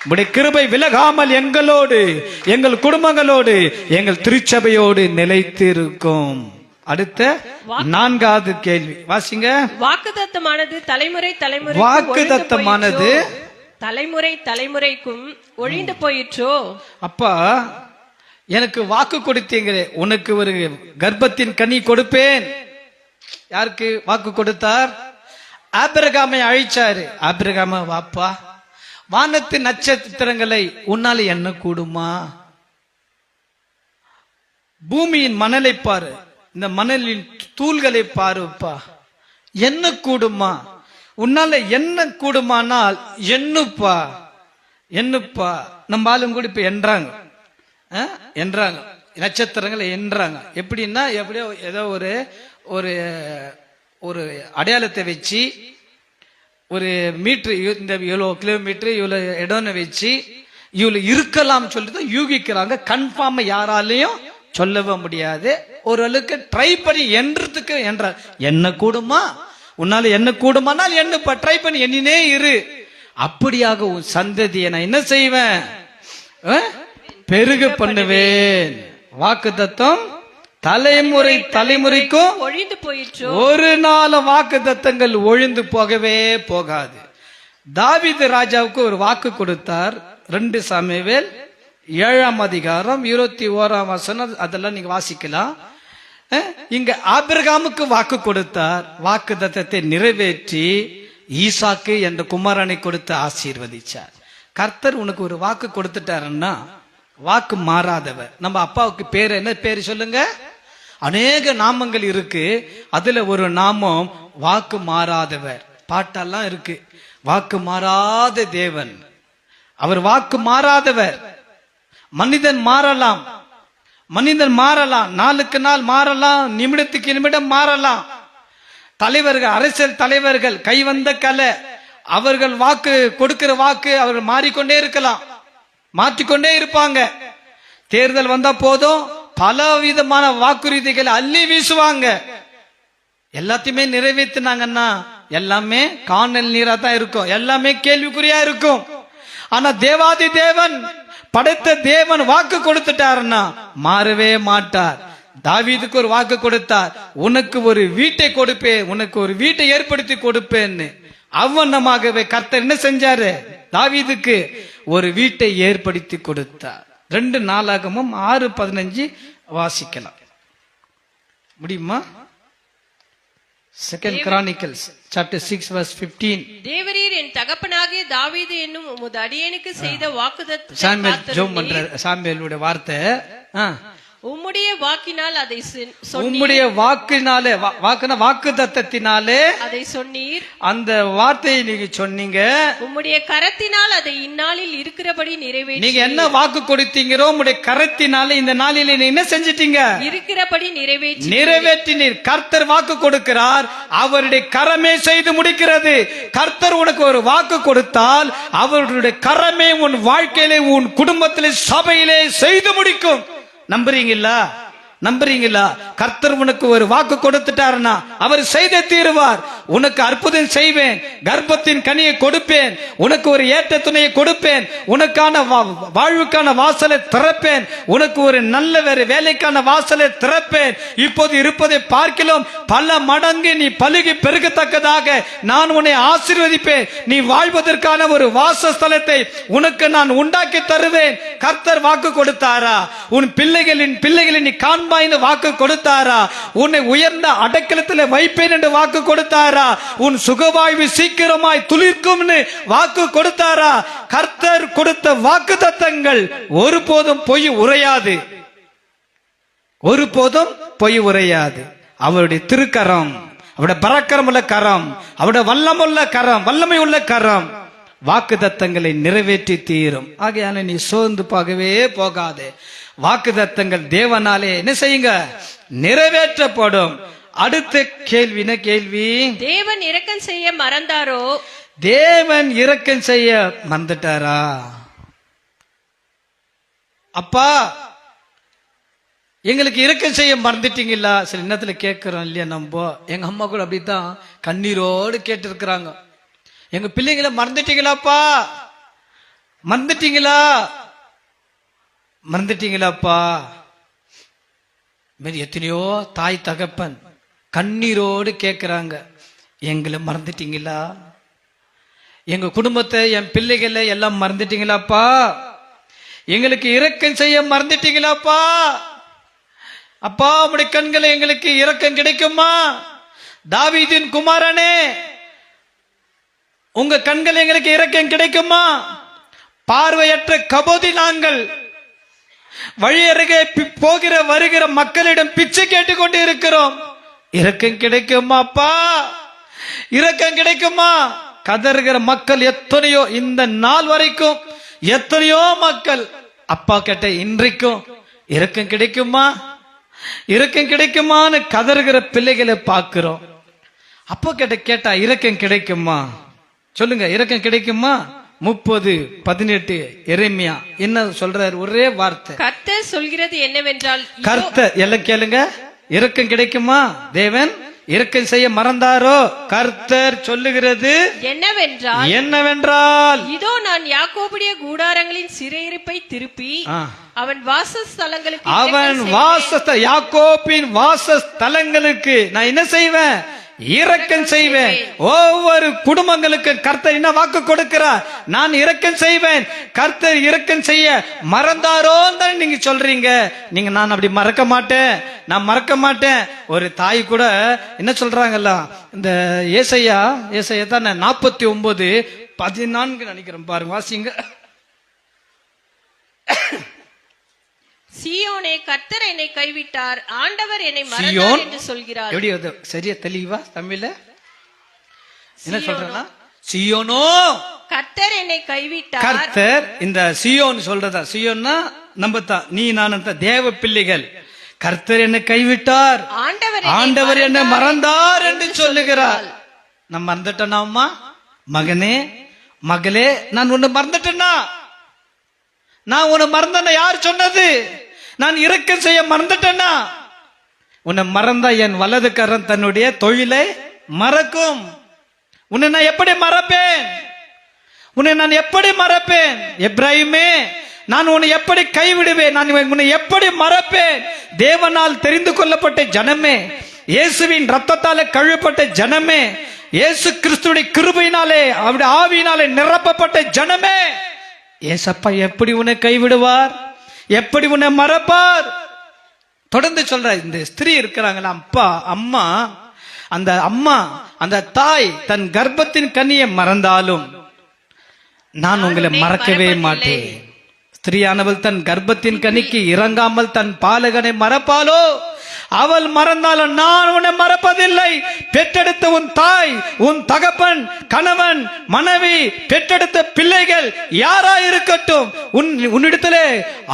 உம்முடைய கிருபை விலகாமல் எங்களோடு, எங்கள் குடும்பங்களோடு, எங்கள் திருச்சபையோடு நிலைத்திருக்கும். அடுத்த 4வது கேள்வி வாசிங்க. வாக்குத்தத்தமானது தலைமுறை தலைமுறை, வாக்குத்தத்தமானது தலைமுறை தலைமுறைக்கும் ஒழிந்து போயிற்றோ? அப்பா எனக்கு வாக்கு கொடுத்தீங்களே, உனக்கு ஒரு கர்ப்பத்தின் கனி கொடுப்பேன். யாருக்கு வாக்கு கொடுத்தார்? ஆபிரகாமை அழைச்சாரு. ஆபிரகாம வாப்பா, வானத்து நட்சத்திரங்களை உன்னால என்ன கூடுமா? பூமியின் மணலை பாரு, இந்த மணலின் தூள்களை பாருப்பா, என்ன கூடுமா? உன்னால என்ன கூடுமானால் என்னப்பா, என்னப்பா. நம்ம ஆளும் கூட இப்ப என்றாங்க, நட்சத்திரங்களை என்றாங்க. எப்படின்னா, எப்படியோ ஏதோ ஒரு ஒரு அடையாளத்தை வச்சு, ஒரு மீட்டர், இந்த இவ்வளவு கிலோமீட்டர் இவ்வளவு இடம்னு வச்சு இவ்வளவு இருக்கலாம் சொல்லிட்டு யூகிக்கிறாங்க. கன்ஃபார்ம் யாராலையும் சொல்லவே முடியாது. ஓரளவுக்கு ட்ரை பண்ணி என்றதுக்கு என்றார். என்ன கூடுமா, உன்னால என்ன கூடுமானால் என்ன ட்ரை பண்ணி எண்ணினே இரு. அப்படியாக உன் சந்ததியை நான் என்ன செய்வேன், பெருக பண்ணுவேன். வாக்கு தத்தம் தலைமுறை தலைமுறைக்கும் ஒழிந்து போயிற்று. ஒரு நாள் வாக்கு தத்தங்கள் ஒழிந்து போகவே போகாது. தாவீது ராஜாவுக்கு ஒரு வாக்கு கொடுத்தார். 2 சாமுவேல் 7ஆம் அதிகாரம் 21ஆம் வசனம், அதெல்லாம் நீங்க வாசிக்கலாம். இங்க ஆபிரகாமுக்கு வாக்கு கொடுத்தார். வாக்கு தத்தத்தை நிறைவேற்றி ஈசாக்கு என்ற குமாரனை கொடுத்து ஆசீர்வதிச்சார். கர்த்தர் உனக்கு ஒரு வாக்கு கொடுத்துட்டாருன்னா வாக்கு மாறாதவர். நம்ம அப்பாவுக்கு பேர் என்ன பேரு சொல்லுங்க? அநேக நாமங்கள் இருக்கு. அதுல ஒரு நாமம் வாக்கு மாறாதவர். பாட்டெல்லாம் இருக்கு. வாக்கு மாறாத தேவன், அவர் வாக்கு மாறாதவர். மனிதன் மாறலாம், மனிதன் மாறலாம், நாளுக்கு நாள் மாறலாம், நிமிடத்துக்கு நிமிடம் மாறலாம். தலைவர்கள், அரசியல் தலைவர்கள் கைவந்த கலை, அவர்கள் வாக்கு கொடுக்கிற வாக்கு அவர்கள் மாறிக்கொண்டே இருக்கலாம், மாற்றிக்கொண்டே இருப்பாங்க. தேர்தல் வந்தா போதும் பல விதமான வாக்குறுதிகளை அள்ளி வீசுவாங்க. எல்லாத்தையுமே நிறைவேற்றினாங்கன்னா எல்லாமே காணல் நீரா தான் இருக்கும், எல்லாமே கேள்விக்குறியா இருக்கும். ஆனா தேவாதி தேவன், படைத்த தேவன் வாக்கு கொடுத்துட்டாருன்னா மாறவே மாட்டார். தாவீதுக்கு ஒரு வாக்கு கொடுத்தார், உனக்கு ஒரு வீட்டை கொடுப்பேன், உனக்கு ஒரு வீட்டை ஏற்படுத்தி கொடுப்பேன்னு. அவ்வண்ணமாகவே கர்த்தர் என்ன செஞ்சாரு, தாவீதுக்கு ஒரு வீட்டை ஏற்படுத்தி கொடுத்தார். 2 நாளாகமும் 6:15 வாசிக்கலாம் முடியுமா? 2 Chronicles chapter 6 verse 15. தேவரீர் என் தகப்பனாகிய தாவீது என்னும் உமது அடியேனுக்கு செய்த வாக்குத்தத்தத்தை சாமுவேல் ஜெபம் பண்ற சாமுவேலுடைய வார்த்தை, உம்முடைய வாக்கினால் அதை உம்முடைய வாக்கினாலே, வாக்குனா வாக்கு தத்தத்தினாலே அதை சொன்னீர். அந்த வார்த்தையை நீங்க சொன்னீங்க. உம்முடைய கரத்தினால் அதை இந்நாளில் இருக்கிறபடி நிறைவேற்றி. நீங்க என்ன வாக்கு கொடுத்தீங்களோ உம்முடைய கரத்தினாலே இந்த நாளிலே நீ என்ன செஞ்சிட்டீங்க, இருக்கிறபடி நிறைவேற்றினீர். கர்த்தர் வாக்கு கொடுக்கிறார், அவருடைய கரமே செய்து முடிக்கிறது. கர்த்தர் உனக்கு ஒரு வாக்கு கொடுத்தால் அவருடைய கரமே உன் வாழ்க்கையிலே, உன் குடும்பத்திலே, சபையிலே செய்து முடிக்கும். நம்புறீங்களா? நம்புறீங்களா? கர்த்தர் உனக்கு ஒரு வாக்கு கொடுத்துட்டாருன்னா அவர் செய்தே தீருவார். உனக்கு அற்புதம் செய்வேன், கர்ப்பத்தின் கனியை கொடுப்பேன், உனக்கு ஒரு ஏற்ற துணையை கொடுப்பேன், உனக்கான வாழ்வுக்கான வாசலை திறப்பேன், உனக்கு ஒரு நல்ல வேலைக்கான வாசலை திறப்பேன். இப்போது இருப்பதை பார்க்கலாம் பல மடங்கு நீ பலுகி பெருகத்தக்கதாக நான் உன்னை ஆசீர்வதிப்பேன். நீ வாழ்வதற்கான ஒரு வாசஸ்தலத்தை உனக்கு நான் உண்டாக்கி தருவேன். கர்த்தர் வாக்கு கொடுத்தாரா? உன் பிள்ளைகளின் பிள்ளைகளை நீ காண்பாய் வாக்கு கொடுத்தாரா? உன்னை உயர்ந்த அடைக்கலத்தில் வைப்பேன் என்று வாக்கு கொடுத்தாரா? உன் சுகவாய்வு சீக்கிரமாய் துளிர்க்கும் வாக்கு கொடுத்தாரா? கர்த்தர் கொடுத்த வாக்கு தத்தங்கள் ஒருபோதும் பொய் உரையாது, ஒருபோதும் பொய் உரையாது. அவருடைய திருக்கரம், அவருடைய பராக்கிரமுள்ள கரம், அவருடைய வல்லமுள்ள கரம், வல்லமை உள்ள கரம் வாக்கு தத்தங்களை நிறைவேற்றி தீரும். ஆகையால நீ சோர்ந்து போகவே போகாதே. வாக்கு தத்தங்கள் தேவனாலே என்ன செய்யுங்க, நிறைவேற்றப்படும். அடுத்த கேள்வி என்ன கேள்வி? தேவன் இரக்கம் செய்ய மறந்தாரோ? தேவன் இரக்கம் செய்ய மறந்துட்டாரா? அப்பா எங்களுக்கு இரக்கம் செய்ய மறந்துட்டீங்களா? சில நேரத்துல கேட்கிறோம் இல்லையா? நம்ம எங்க அம்மா கூட அப்படித்தான் கண்ணீரோடு கேட்டு இருக்கிறாங்க, எங்க பிள்ளைங்களை மறந்துட்டீங்களாப்பா, மறந்துட்டீங்களா, மறந்துட்டீங்களாப்பா. எத்தனையோ தாய் தகப்பன் கண்ணீரோடு கேட்கிறாங்க, எங்களை மறந்துட்டீங்களா, எங்க குடும்பத்தை, என் பிள்ளைகளை எல்லாம் மறந்துட்டீங்களாப்பா, எங்களுக்கு இரக்கம் செய்ய மறந்துட்டீங்களாப்பா. அப்பா உம்முடைய கண்களை எங்களுக்கு இரக்கம் கிடைக்குமா? தாவீதின் குமாரனே, உங்க கண்கள் எங்களுக்கு இரக்கம் கிடைக்குமா? பார்வையற்ற கபோதி நாங்கள் வழி அருகே போகிற வருகிற மக்களிடம் பிச்சை கேட்டுக்கொண்டு இருக்கிறோம். இரக்கம் கிடைக்குமாப்பா? இரக்கம் கிடைக்குமா? கதறுகிற மக்கள் எத்தனையோ, இந்த நாள் வரைக்கும் எத்தனையோ மக்கள் அப்பா கிட்ட இன்றைக்கும் இரக்கம் கிடைக்குமா, இரக்கம் கிடைக்குமான்னு கதறுகிற பிள்ளைகளை பார்க்கிறோம். அப்பா கிட்ட கேட்டா இரக்கம் கிடைக்குமா? சொல்லுங்க, இரக்கம் கிடைக்குமா? 30:18 எரேமியா என்ன சொல்றாரு? ஒரே வார்த்தை. கர்த்தர் சொல்கிறது என்னவென்றால், கர்த்தர் எல்லாம் கேளுங்க, இரக்கம் கிடைக்குமா? தேவன் இரக்கம் செய்ய மறந்தாரோ? கர்த்தர் சொல்லுகிறது என்னவென்றால் இதோ நான் யாக்கோபுடைய கூடாரங்களின் சிறையிருப்பை திருப்பி அவன் வாசஸ்தலங்களுக்கு யாக்கோபின் வாசஸ்தலங்களுக்கு நான் என்ன செய்வேன்? இரக்கம் செய்வேன். ஒவ்வொரு குடும்பங்களுக்கு கர்த்தர் என்ன வாக்கு கொடுக்கிறார்? நான் இரக்கம் செய்வேன். கர்த்தர் இரக்கம் செய்ய மறந்தாரோன்னு நீங்க சொல்றீங்க. நீங்க நான் அப்படி மறக்க மாட்டேன், நான் மறக்க மாட்டேன். ஒரு தாய் கூட என்ன சொல்றாங்கல்ல, இந்த ஏசாயா தானே 49:14 நினைக்கிறேன், பாருங்க வாசிங்க. சீயோனே, கர்த்தர் என்னை கைவிட்டார், ஆண்டவர் என்னை மறந்தார் என்று சொல்கிறார். எப்படி அது சரியா தெளிவா தமிழ்ல என்ன சொல்றேன்னா, சீயோனோ கர்த்தர் என்னை கைவிட்டார். கர்த்தர் இந்த சீயோன் சொல்றதா? சீயோன்னா நம்ம தான், நீ நான் தேவ பிள்ளைகள். கர்த்தர் என்னை கைவிட்டார், ஆண்டவர் என்னை மறந்தார் என்று சொல்லுகிறார். நான் மறந்துட்டேனா அம்மா? மகனே மகளே, நான் உன்னை மறந்துட்டேன்னா? நான் உன்னை மறந்தேன்னா யார் சொன்னது? நான் இரக்கம் செய்ய மறந்துட்டேன்னா? உன்னை மறந்தா என் வலது கரம் தன்னுடைய தொழிலை மறக்கும். உன்னை நான் எப்படி மறப்பேன்? உன்னை நான் எப்படி மறப்பேன்? எப்ராஹிமே, நான் உன்னை எப்படி கைவிடுவேன்? நான் உன்னை எப்படி மறப்பேன்? தேவனால் தெரிந்து கொள்ளப்பட்ட ஜனமே, இயேசுவின் ரத்தத்தாலே கழுவப்பட்ட ஜனமே, இயேசு கிறிஸ்துவின் கிருபையினாலே அவருடைய ஆவியினாலே நிரப்பப்பட்ட ஜனமே, ஏசப்பா எப்படி உன்னை கைவிடுவார்? எப்படி உன்னை மறப்பார்? தொடர்ந்து சொல்ற. இந்த ஸ்திரீ இருக்கிறாங்களா, அப்பா அம்மா, அந்த அம்மா அந்த தாய் தன் கர்ப்பத்தின் கனியை மறந்தாலும் நான் உங்களை மறக்கவே மாட்டேன். ஸ்திரீயானவள் தன் கர்ப்பத்தின் கனிக்கு இறங்காமல் தன் பாலகனை மறப்பாளோ? அவள் மறந்தாலும் நான் உன்னை மறப்பதில்லை. பெற்றெடுத்த உன் தாய், உன் தகப்பன், கணவன், மனைவி, பெற்றெடுத்த பிள்ளைகள் யாரா இருக்கட்டும், உன்னிடத்திலே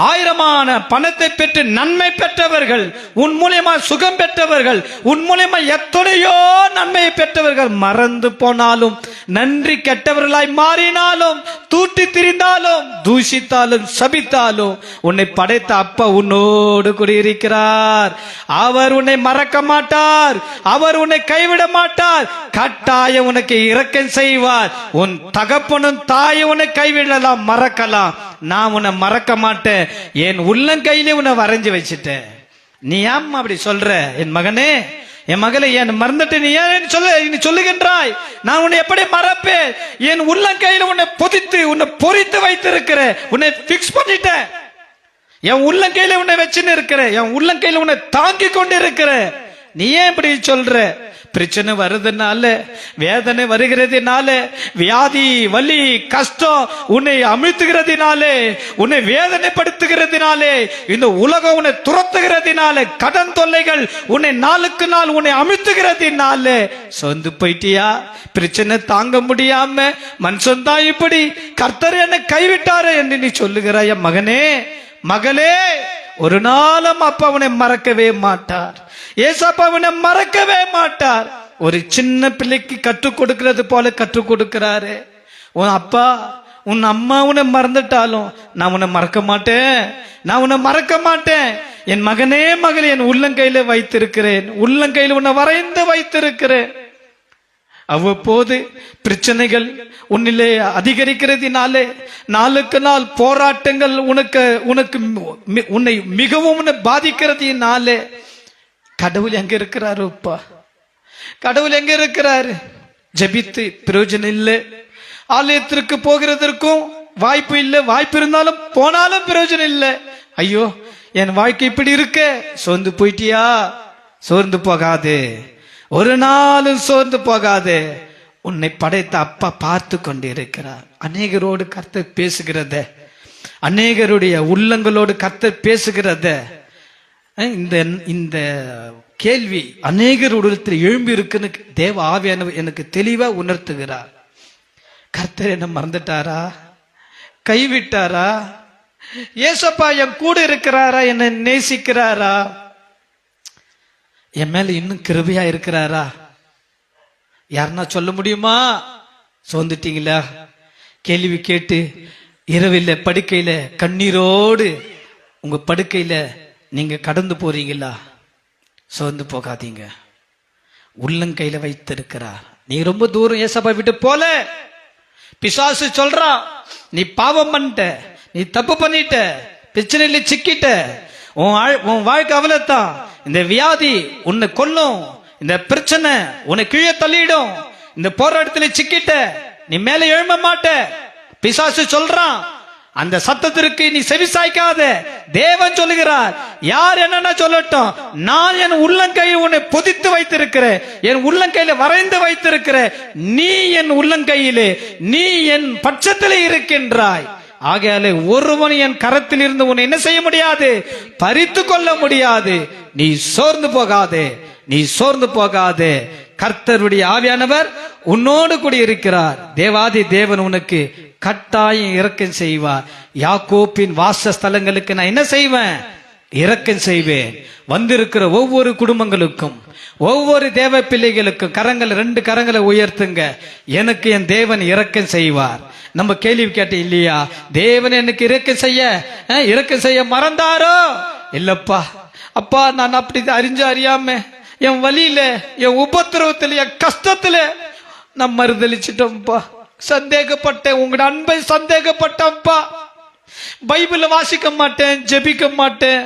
1000 பணத்தை பெற்று நன்மை பெற்றவர்கள், உன் மூலியமா சுகம் பெற்றவர்கள், உன் மூலியமா எத்தனையோ நன்மையை பெற்றவர்கள் மறந்து போனாலும், நன்றி கெட்டவர்களாய் மாறினாலும், தூட்டி திரிந்தாலும், தூஷித்தாலும், சபித்தாலும், உன்னை படைத்த அப்பா உன்னோடு கூடியிருக்கிறார். அவர் உன்னை மறக்க மாட்டார், அவர் உன்னை கைவிட மாட்டார். கட்டாயம் உனக்கு இரக்கம் செய்வார். உன் தகப்பனும் தாயும் உன்னை கைவிடலாம், மறக்கலாம். நான் உன்னை மறக்க மாட்டேன். என் உள்ளங்கையிலே உன்னை வரைஞ்சு வச்சுட்டேன். நீ ஏம்மா அப்படி சொல்ற? என் மகனே, என் மகளை என் மறந்துட்டு நீ ஏன் சொல்லுகின்றாய்? நான் உன்னை எப்படி மறப்பேன்? என் உள்ளங்கையில உன்னை பொறித்து வைத்திருக்கிற, உன்னை பிக்ஸ் பண்ணிட்டேன். என் உள்ளங்கையில உன்னை வச்சுன்னு இருக்கிற, என் உள்ளங்கையில உன்னை தாங்கி கொண்டு இருக்கிற. நீ ஏன் இப்படி சொல்ற? பிரச்சனை வருதுனால, வேதனை வருகிறதுனால, வியாதி வலி கஷ்டம் உன்னை அமிழ்த்துகிறதுனாலே, உன்னை வேதனைப்படுத்துகிறதுனாலே, இந்த உலகம் உன்னை துரத்துகிறதுனால, கடன் தொல்லைகள் உன்னை நாளுக்கு நாள் உன்னை அமிழ்த்துகிறதுனால சொந்து போயிட்டியா? பிரச்சனை தாங்க முடியாம மனுஷன் தான் இப்படி, கர்த்தர் என்னை கைவிட்டாரு என்று நீ சொல்லுகிறாய். மகனே மகளே, ஒரு நாளும் அப்பா உன்னை மறக்கவே மாட்டார். ஏசப்பா உன்னை மறக்கவே மாட்டார். ஒரு சின்ன பிள்ளைக்கு கற்றுக் கொடுக்கிறது போல கற்றுக் கொடுக்கிறாரு. உன் அப்பா உன் அம்மா உன்னை மறந்துட்டாலும் நான் உன்னை மறக்க மாட்டேன், நான் உன்னை மறக்க மாட்டேன். என் மகனே மகளே, என் உள்ளங்கையில வைத்திருக்கிறேன், உள்ளங்கையில் உன்னை வரைந்து வைத்திருக்கிறேன். அவ்வப்போது பிரச்சனைகள் உன்னிலே அதிகரிக்கிறதுனாலே, நாளுக்கு நாள் போராட்டங்கள் உன்னை மிகவும் பாதிக்கிறதுனாலே, கடவுள் எங்க இருக்கிறாரு? அப்பா கடவுள் எங்க இருக்கிறாரு? ஜெபித்து பிரயோஜனம் இல்லை. ஆலயத்திற்கு போகிறதற்கும் வாய்ப்பு இல்லை, வாய்ப்பு இருந்தாலும் போனாலும் பிரயோஜனம் இல்லை. ஐயோ என் வாழ்க்கை இப்படி இருக்க. சோர்ந்து போயிட்டியா? சோர்ந்து போகாது, ஒரு நாளும் சோர்ந்து போகாது. உன்னை படைத்த அப்பா பார்த்து கொண்டு இருக்கிறார். அநேகரோடு கர்த்தர் பேசுகிறத, அநேகருடைய உள்ளங்களோடு கர்த்தர் பேசுகிறத, இந்த கேள்வி அநேகருடைய எழும்பி இருக்குன்னு தேவ ஆவியானவர் எனக்கு தெளிவா உணர்த்துகிறார். கர்த்தர் என்ன மறந்துட்டாரா? கைவிட்டாரா? ஏசப்பா என் கூட இருக்கிறாரா? என்னை நேசிக்கிறாரா? என் மேல இன்னும் கிருபையா இருக்கிறாரா? யாருன்னா சொல்ல முடியுமா? சோர்ந்துட்டீங்களா? கேள்வி கேட்டு இரவில்ல படுக்கையில கண்ணீரோடு உங்க படுக்கையில நீங்க கடந்து போறீங்களா? சோர்ந்து போகாதீங்க. உள்ளங்கையில வைத்திருக்கிறார். நீ ரொம்ப தூரம் ஏசப்பா விட்டு போல. பிசாசு சொல்றா, நீ பாவம் பண்ணிட்ட, நீ தப்பு பண்ணிட்ட, பிரச்சனையில சிக்கிட்ட, உன் வாழ்க்கை அவ்வளவுதான், இந்த வியாதி உன்னை கொல்லும், இந்த பிரச்சனை உன்னை கீழே தள்ளிடும், இந்த போராட்டத்துல சிக்கிட்ட, நீ மேல எழும்ப மாட்ட. பிசாசு சொல்றான். அந்த சத்தத்திற்கு நீ செவிசாய்க்காத. தேவன் சொல்லுகிறார், யார் என்னன்னா சொல்லட்டும், நான் என் உள்ளங்கையை உன்னை பொதித்து வைத்திருக்கிறேன், என் உள்ளங்கையில வரைந்து வைத்திருக்கிறேன், நீ என் உள்ளங்கையிலே, நீ என் பட்சத்திலே இருக்கின்றாய். ஆகையாலே ஒருவன் என் கரத்தில் இருந்து உன்னை என்ன செய்ய முடியாது, பறித்து கொள்ள முடியாது. நீ சோர்ந்து போகாதே, நீ சோர்ந்து போகாதே. கர்த்தருடைய ஆவியானவர் உன்னோடு கூட இருக்கிறார். தேவாதி தேவன் உனக்கு கட்டாயம் இரக்கம் செய்வார். யாக்கோப்பின் வாசஸ்தலங்களுக்கு நான் என்ன செய்வேன், இரக்கம் செய்வேன். வந்திருக்கிற ஒவ்வொரு குடும்பங்களுக்கும், ஒவ்வொரு தேவ பிள்ளைகளுக்கும் கரங்கள், 2 கரங்களை உயர்த்துங்க. எனக்கு என் தேவன் இரக்கம் செய்வார். நம்ம கேள்வி கேட்ட இல்லையா, தேவன் எனக்கு இரக்கம் செய்ய மறந்தாரோ? இல்லப்பா, அப்பா நான் அப்படி அறியாம என் வழியில, என் உபத்திரவத்துல, என் கஷ்டத்துல நான் மறுதளிச்சிட்டோம்ப்பா, சந்தேகப்பட்டேன், உங்களோட அன்பை சந்தேகப்பட்டப்பா, பைபிள வாசிக்க மாட்டேன், ஜெபிக்க மாட்டேன்,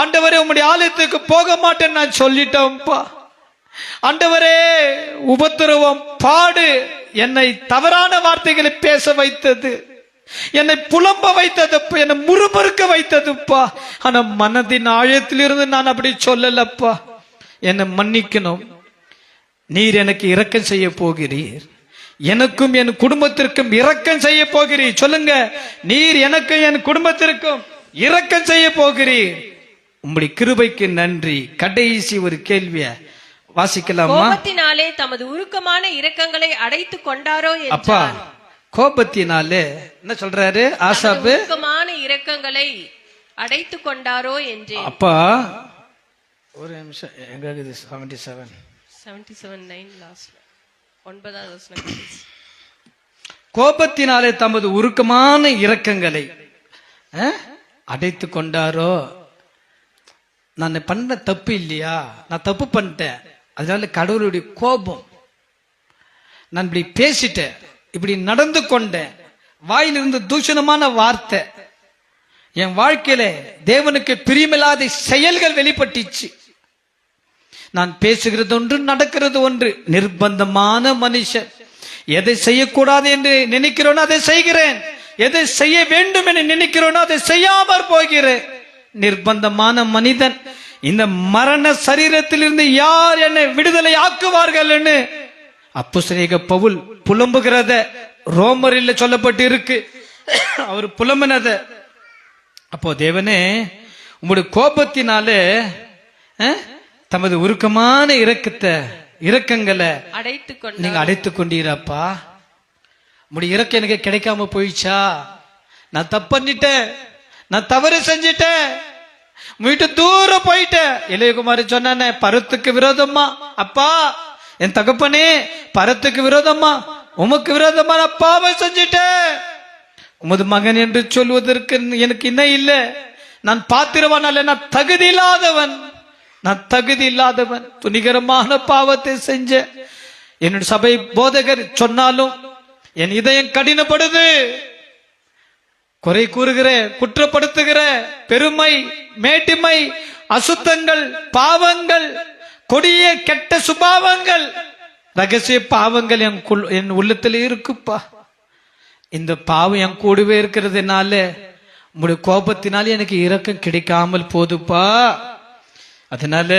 ஆண்டவரே உங்களுடைய ஆலயத்துக்கு போக மாட்டேன் நான் சொல்லிட்டேன்ப்பா. ஆண்டவரே உபத்திரவம், பாடு என்னை தவறான வார்த்தைகளை பேச வைத்தது, என்னை புலம்ப வைத்தது, என்னை முறுமுறுக்க வைத்ததுப்பா. ஆனா மனதின் ஆழத்திலிருந்து நான் அப்படி சொல்லலப்பா, என்னை மன்னிக்கணும். நீர் எனக்கு இரக்கம் செய்ய போகிறீர், எனக்கும் என் குடும்பத்திற்கும் இரக்கம் செய்ய போகிறீர். சொல்லுங்க, நீர் எனக்கு என் குடும்பத்திற்கும் இரக்கம் செய்ய போகிறீர். உம்முடைய கிருபைக்கு நன்றி. கடைசி ஒரு கேள்விய வாசிக்கலாமா? கோபத்தினாலே தமது உருக்கமான இரக்கங்களை அடைத்து கொண்டாரோ என்றார். அப்பா, கோபத்தினாலே என்ன சொல்றாரு ஆசாப்பு? உருக்கமான இரக்கங்களை அடைத்து கொண்டாரோ என்றே. அப்பா ஒரு நிமிஷம், எங்க இருக்குது 77:9 லாஸ்ட் 9வது வசனம். கோபத்தினாலே தமது உருக்கமான இரக்கங்களை அடைத்து கொண்டாரோ? நான் பண்ண தப்பு இல்லையா, நான் தப்பு பண்ணிட்டேன், அதனால கடவுளுடைய கோபம், நான் இப்படி பேசிட்டேன், இப்படி நடந்து கொண்டேன், வாயிலிருந்து தூஷணமான வார்த்தை, என் வாழ்க்கையில தேவனுக்கு பிரியமில்லாத செயல்கள் வெளிப்பட்டுச்சு. நான் பேசுகிறது ஒன்று, நடக்கிறது ஒன்று. நிர்பந்தமான மனுஷன். எதை செய்யக்கூடாது என்று நினைக்கிறோனோ அதை செய்கிறேன், எதை செய்ய வேண்டும் என்று நினைக்கிறோனோ அதை செய்யாமற் போகிறேன். நிர்பந்தமான மனிதன். இந்த மரண சரீரத்திலிருந்து யார் என்னை விடுதலை ஆக்குவார்கள் என்று அப்போஸ்தலனாகிய பவுல் புலம்புகிறத ரோமரில் சொல்லப்பட்டு இருக்கு. அவர் புலம்பினத. அப்போ தேவனே உங்களுடைய கோபத்தினாலே தமது உருக்கமான இரக்கங்களை நீங்க அடைத்து கொண்டீரப்பா. உங்களுடைய இரக்கம் எனக்கு கிடைக்காம போயிடுச்சா? நான் தப்பு பண்ணிட்டேன், நான் தவறு செஞ்சிட்டேன், வீட்டு தூரம் போயிட்டேன். இளையகுமாரி சொன்ன பரத்துக்கு விரோதமா, அப்பா என் தகப்பனே பரத்துக்கு விரோதமா, உமக்கு விரோதமா நான் பாவம் செஞ்சிட்டேன், உமது மகன் என்று சொல்வதற்கு எனக்கு இன்னும் இல்லை, நான் பாத்திரவான் அல்ல, நான் தகுதி இல்லாதவன், நான் தகுதி இல்லாதவன், துணிகரமான பாவத்தை செஞ்ச. என்னுடைய சபை போதகர் சொன்னாலும் என் இதயம் கடினப்படுது. குறை கூறுகிற, குற்றப்படுத்துகிற, பெருமை, மேட்டிமை, அசுத்தங்கள், பாவங்கள், கொடிய கெட்ட சுபாவங்கள், ரகசிய பாவங்கள் என் உள்ளத்துல இருக்குப்பா. இந்த பாவம் என் கூடவே இருக்கிறதுனால, உங்களுடைய கோபத்தினால எனக்கு இரக்கம் கிடைக்காமல் போதுப்பா. அதனால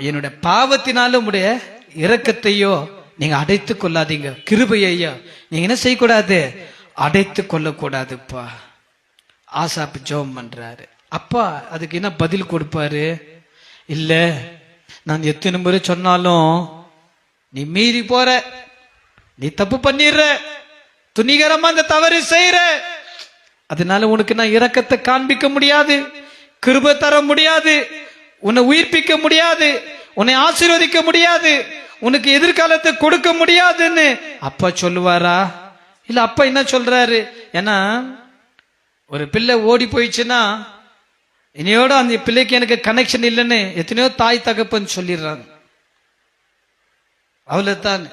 என்னுடைய பாவத்தினால உங்களுடைய இரக்கத்தையோ நீங்க அடைத்து கொள்ளாதீங்க. கிருபையையோ நீங்க என்ன செய்யக்கூடாது, அடைத்து கொள்ளக்கூடாதுப்பா. ஆசாப்பு ஜெபம் பண்றாரு. அப்பா அதுக்கு என்ன பதில் கொடுப்பாரு? இல்ல, நான் எத்தனை முறை சொன்னாலும் நீ மீறி போற, நீ தப்பு பண்ணிடுற, துணிகரமா இந்த தவறு செய்யற, அதனால உனக்கு நான் இரக்கத்தை காண்பிக்க முடியாது, கிருபை தர முடியாது, உன்னை உயிர்ப்பிக்க முடியாது, உன்னை ஆசீர்வதிக்க முடியாது, உனக்கு எதிர்காலத்தை கொடுக்க முடியாதுன்னு அப்பா சொல்லுவாரா? இல்ல அப்பா என்ன சொல்றாரு? ஏன்னா ஒரு பிள்ளை ஓடி போயிடுச்சுன்னா இனியோட அந்த பிள்ளைக்கு எனக்கு கனெக்ஷன் இல்லைன்னு எத்தனையோ தாய் தகப்பன்னு சொல்லிடுறாங்க. அவ்வளவுதான்.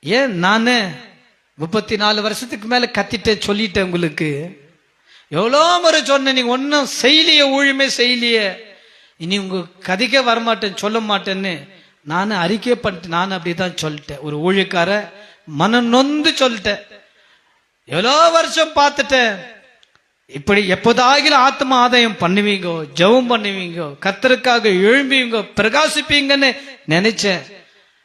ஏன் நானு 34 வருஷத்துக்கு மேல கத்திட்டேன், சொல்லிட்டேன் உங்களுக்கு. எவ்வளோ முறை சொன்னேன், நீங்க ஒன்னும் செய்யலையே, ஊழியமே செய்யலையே, இனி உங்க கதைக்கே வரமாட்டேன், சொல்ல மாட்டேன்னு நானும் அறிக்கை பண்ணிட்டு நானும் அப்படிதான் சொல்லிட்டேன். ஒரு ஊழியக்கார மனம் நொந்து சொல்லிட்டேன். எவ்வளோ வருஷம் பார்த்துட்டேன். இப்படி எப்போதாகிலும் ஆத்ம ஆதாயம் பண்ணுவீங்க, ஜெபம் பண்ணுவீங்க, கர்த்தருக்காக எழும்பீங்க, பிரகாசிப்பீங்கன்னு நினைச்சேன்.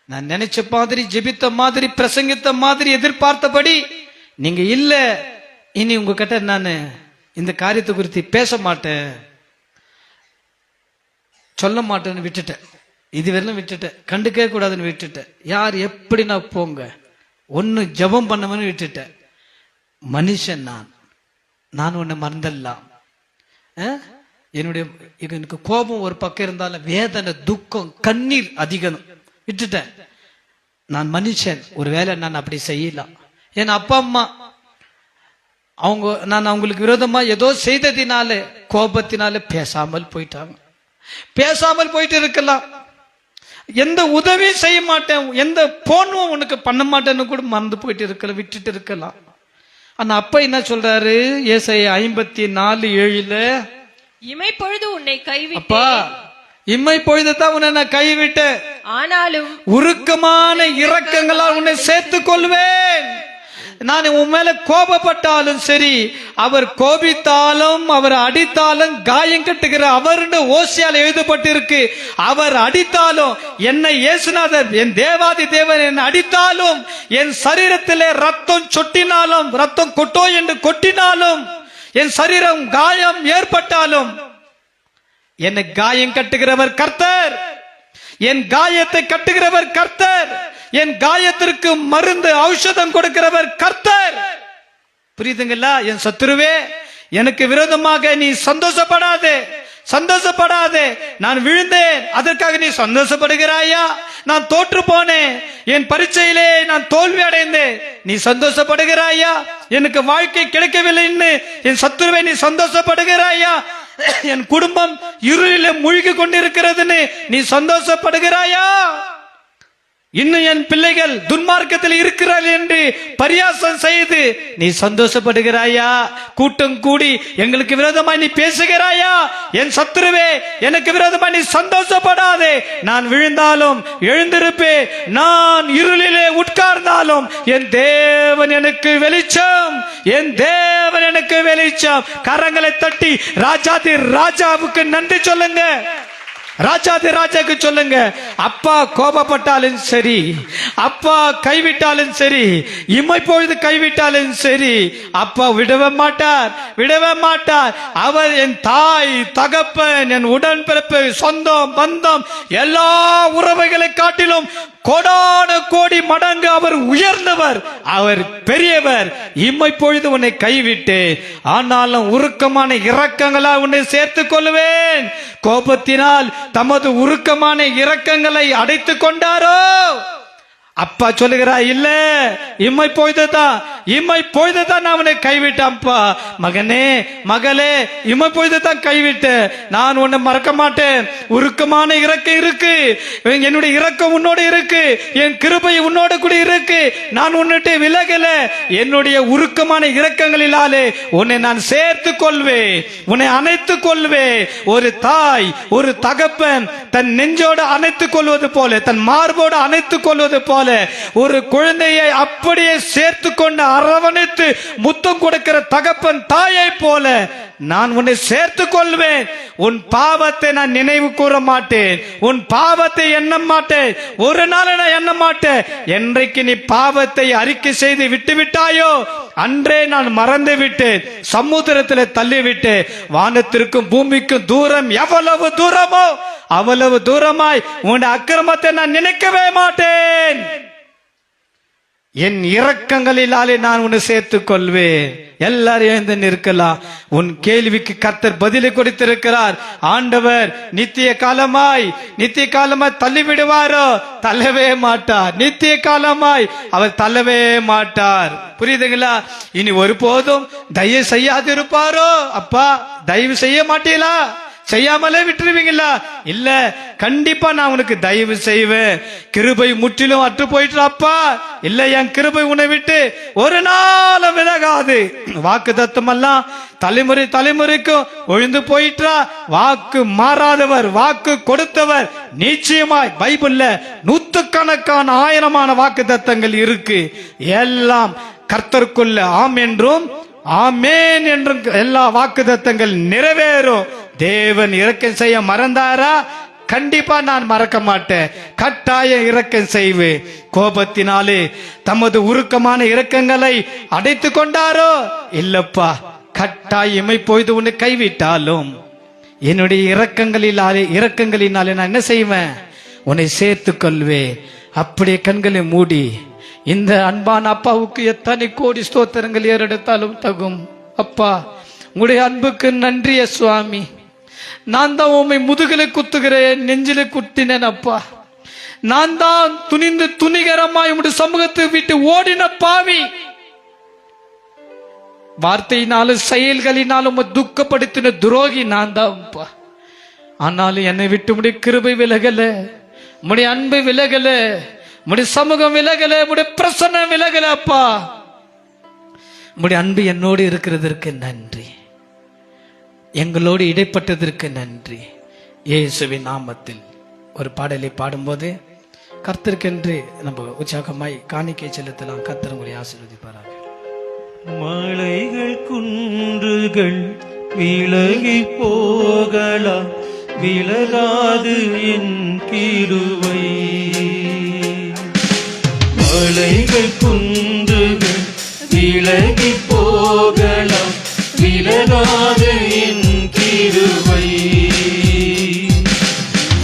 நான் நினைச்ச மாதிரி, ஜெபித்த மாதிரி, பிரசங்கித்த மாதிரி, எதிர்பார்த்தபடி நீங்க இல்ல. இனி உங்ககிட்ட நான் இந்த காரியத்தை குறித்து பேச மாட்டேன், சொல்ல மாட்டேன்னு விட்டுட்டேன். இதுவரையிலும் விட்டுட்டேன், கண்டுக்கவே கூடாதுன்னு விட்டுட்டேன். யார் எப்படின்னா போங்க, ஒன்னு ஜெபம் பண்ணவன்னு விட்டுட்டேன். மனுஷன் நான் உன்னை மறந்துடலாம். என்னுடைய எனக்கு கோபம் ஒரு பக்கம் இருந்தாலும் வேதனை, துக்கம், கண்ணீர் அதிகம், விட்டுட்டேன். நான் மனுஷன், ஒருவேளை நான் அப்படி செய்யலாம். என் அப்பா அம்மா நான் அவங்களுக்கு விரோதமா ஏதோ செய்ததினால, கோபத்தினால பேசாமல் போயிட்டாங்க. பேசாமல் போயிட்டு இருக்கலாம். எந்த உதவியும் செய்ய மாட்டேன், எந்த போனும் உனக்கு பண்ண மாட்டேன்னு கூட மறந்து போயிட்டு இருக்கலாம், விட்டுட்டு இருக்கலாம். ஆனா அப்பா என்ன சொல்றாரு? ஏசாயா 54:7, இமைப்பொழுது உன்னை கைவிட்டேன். அப்பா, இம்மை பொழுதுதான் உன்னை நான் கைவிட்டேன், ஆனாலும் உருக்கமான இரக்கங்களால் உன்னை சேர்த்துக் கொள்வேன். நான் உன் மேல கோபப்பட்டாலும் சரி, அவர் கோபித்தாலும் அவர் அடித்தாலும் காயம் கட்டுகிற அவருடைய ஓசியால் எழுதப்பட்டிருக்கு. அவர் அடித்தாலும், என்னை இயேசுநாதர் என் தேவாதி தேவன் என்னை அடித்தாலும், என் சரீரத்திலே ரத்தம் சொட்டினாலும், ரத்தம் கொட்டோ என்று கொட்டினாலும், என் சரீரம் காயம் ஏற்பட்டாலும், என்னை காயம் கட்டுகிறவர் கர்த்தர், என் காயத்தை கட்டுகிறவர் கர்த்தர், என் காயத்திற்கு மருந்து ஔஷதம் கொடுக்கிறவர் கர்த்தர். புரியுதுங்களா? என் சத்துருவே, எனக்கு விரோதமாக நீ சந்தோஷப்படாதே, சந்தோஷப்படாதே. நான் விழுந்தேன், அதற்காக நீ சந்தோஷப்படுகிறாயா? நான் தோற்று போனேன், என் பரீட்சையிலே நான் தோல்வி அடைந்தேன், நீ சந்தோஷப்படுகிறாயா? எனக்கு வாழ்க்கை கிடைக்கவில்லைன்னு என் சத்துருவே நீ சந்தோஷப்படுகிறாயா? என் குடும்பம் இருளிலே மூழ்கி கொண்டிருக்கிறதுன்னு நீ சந்தோஷப்படுகிறாயா? இன்னும் என் பிள்ளைகள் துன்மார்க்கத்தில் இருக்கிறார்கள் என்று பரியாசம் செய்து நீ சந்தோஷப்படுகிறாயா? கூட்டம் கூடி எங்களுக்கு விரோதமாய் நீ பேசுகிறாயா? என் சத்துருவே, எனக்கு விரோதமாய் நீ சந்தோஷப்படாதே. நான் விழுந்தாலும் எழுந்திருப்பே, நான் இருளிலே உட்கார்ந்தாலும் என் தேவன் எனக்கு வெளிச்சம், என் தேவன் எனக்கு வெளிச்சம். கரங்களை தட்டி ராஜாதி ராஜாவுக்கு நன்றி சொல்லுங்க, ராஜாதி ராஜாக்கு சொல்லுங்க. அப்பா கோபப்பட்டாலும் சரி, அப்பா கைவிட்டாலும் சரி, இம்மை பொழுது கைவிட்டாலும் சரி, அப்பா விடவே மாட்டார், விடவே மாட்டார். அவர் என் தாய் தகப்பன், என் உடன்பிறப்பு, சொந்தம் பந்தம், எல்லா உறவுகளை காட்டிலும் கோடான கோடி மடங்கு அவர் உயர்ந்தவர், அவர் பெரியவர். இம்மை பொழுது உன்னை கைவிட்டு, ஆனாலும் உருக்கமான இரக்கங்களால் உன்னை சேர்த்துக் கொள்வேன். கோபத்தினால் தமது உருக்கமான இரக்கங்களை அடைத்துக் கொண்டாரோ? அப்பா சொல்லுகிறார், இல்ல, இம்மை பொழுதுதான், இம்மை பொழுதுதான் நான் அவனை கைவிட்டேன்ப்பா. மகனே, மகளே, இம்மை பொழுதுதான் கைவிட்டேன், நான் உன்னை மறக்க மாட்டேன். உருக்கமான இரக்கம் இருக்கு, என்னுடைய இரக்கம் உன்னோடு இருக்கு, என் கிருபை உன்னோடு கூட இருக்கு. நான் உன்னிட்டு விலகல, என்னுடைய உருக்கமான இரக்கங்களினாலே உன்னை நான் சேர்த்து கொள்வேன், உன்னை அணைத்துக் கொள்வேன். ஒரு தாய், ஒரு தகப்பன் தன் நெஞ்சோடு அணைத்துக் கொள்வது போல, தன் மார்போடு அணைத்துக் கொள்வது போல, ஒரு குழந்தையை அப்படியே சேர்த்து கொண்டு அரவணைத்து முத்தம் கொடுக்கிற தகப்பன் தாயை போல நான் உன்னை சேர்த்துக் கொள்வேன். உன் பாவத்தை நான் நினைவு கூற மாட்டேன், உன் பாவத்தை எண்ண மாட்டேன், ஒரு நாள் நான் எண்ண மாட்டேன். என்றைக்கு நீ பாவத்தை அறிக்கை செய்து விட்டு விட்டாயோ, அன்றே நான் மறந்து விட்டேன், சமுத்திரத்தில் தள்ளிவிட்டு, வானத்திற்கும் பூமிக்கும் தூரம் எவ்வளவு தூரமோ அவ்வளவு தூரமாய் உன் அக்கிரமத்தை நான் நினைக்கவே மாட்டேன். என் இரக்கங்களினாலே நான் உன்னை சேர்த்துக் கொள்வேன். எல்லாரும் எழுந்து நிற்கலாம். உன் கேள்விக்கு கர்த்தர் பதிலை கொடுத்திருக்கிறார். ஆண்டவர் நித்திய காலமாய் தள்ளிவிடுவாரோ? தள்ளவே மாட்டார். நித்திய காலமாய் அவர் தள்ளவே மாட்டார். புரியுதுங்களா? இனி ஒருபோதும் தயவு செய்யாதிருப்பாரோ? அப்பா தயவு செய்ய மாட்டீங்களா? செய்யாமலே விட்டுருவீங்களா? இல்ல, கண்டிப்பா நான் உனக்கு தயவு செய்வேன். கிருபை முற்றிலும் அற்று போயிட்டாப்பா. இல்ல, என் கிருபை உன்னை விட்டு ஒரு நாளும் விலகாது. வாக்கு தத்துவமெல்லாம் தலைமுறைக்கும் ஒழிந்து போயிட்டா. வாக்கு மாறாதவர், வாக்கு கொடுத்தவர். நிச்சயமாய் பைபிள்ல நூற்றுக்கணக்கான ஆயிரமான வாக்கு தத்தங்கள் இருக்கு. எல்லாம் கர்த்தருக்குள்ள ஆம் என்றும் ஆமேன் என்றும் எல்லா வாக்கு தத்தங்கள் நிறைவேறும். தேவன் இரக்கம் செய்ய மறந்தாரா? கண்டிப்பா நான் மறக்க மாட்டேன். கட்டாயம் இரக்கம் செய்வேன். கோபத்தினாலே தமது உருக்கமான இரக்கங்களை அடைத்து கொண்டாரோ? இல்லப்பா, கட்டாயமை போய்து உன்னை கைவிட்டாலும் என்னுடைய இரக்கங்களினாலே நான் என்ன செய்வேன்? உன்னை சேர்த்துக் கொள்வேன். அப்படியே கண்களை மூடி இந்த அன்பான அப்பாவுக்கு எத்தனை கோடி ஸ்தோத்திரங்கள் ஏறெடுத்தாலும் தகும். அப்பா, உங்களுடைய அன்புக்கு நன்றிய சுவாமி. நான் தான் உண்மை முதுகில குத்துகிறேன், நெஞ்சில குத்தினேன் அப்பா. நான் தான் துணிகரமாய் உங்களுடைய சமூகத்தை விட்டு ஓடின பாவி. வார்த்தையினாலும் செயல்களினாலும் துக்கப்படுத்தின துரோகி நான் தான் அப்பா. ஆனாலும் என்னை விட்டு உடைய கிருபை விலகல, உடைய அன்பு விலகல, உடைய சமூகம் விலகல, உடைய பிரசன்னம் விலகல அப்பா. உடைய அன்பு என்னோடு இருக்கிறதற்கு நன்றி. எங்களோடு இடைப்பட்டதற்கு நன்றி. இயேசுவின் நாமத்தில் ஒரு பாடலை பாடும்போது கர்த்தருக்கென்று நம்ம உற்சாகமாய் காணிக்கை செலுத்தலாம். கர்த்தர் உங்களை ஆசீர்வதிப்பாராக. மலைகள் குன்றுகள் விலகி போகலாம், விலகாது என் கிருபை. மலைகள் குன்றுகள் விலகி போகலாம், விலகாது என் கிருபை.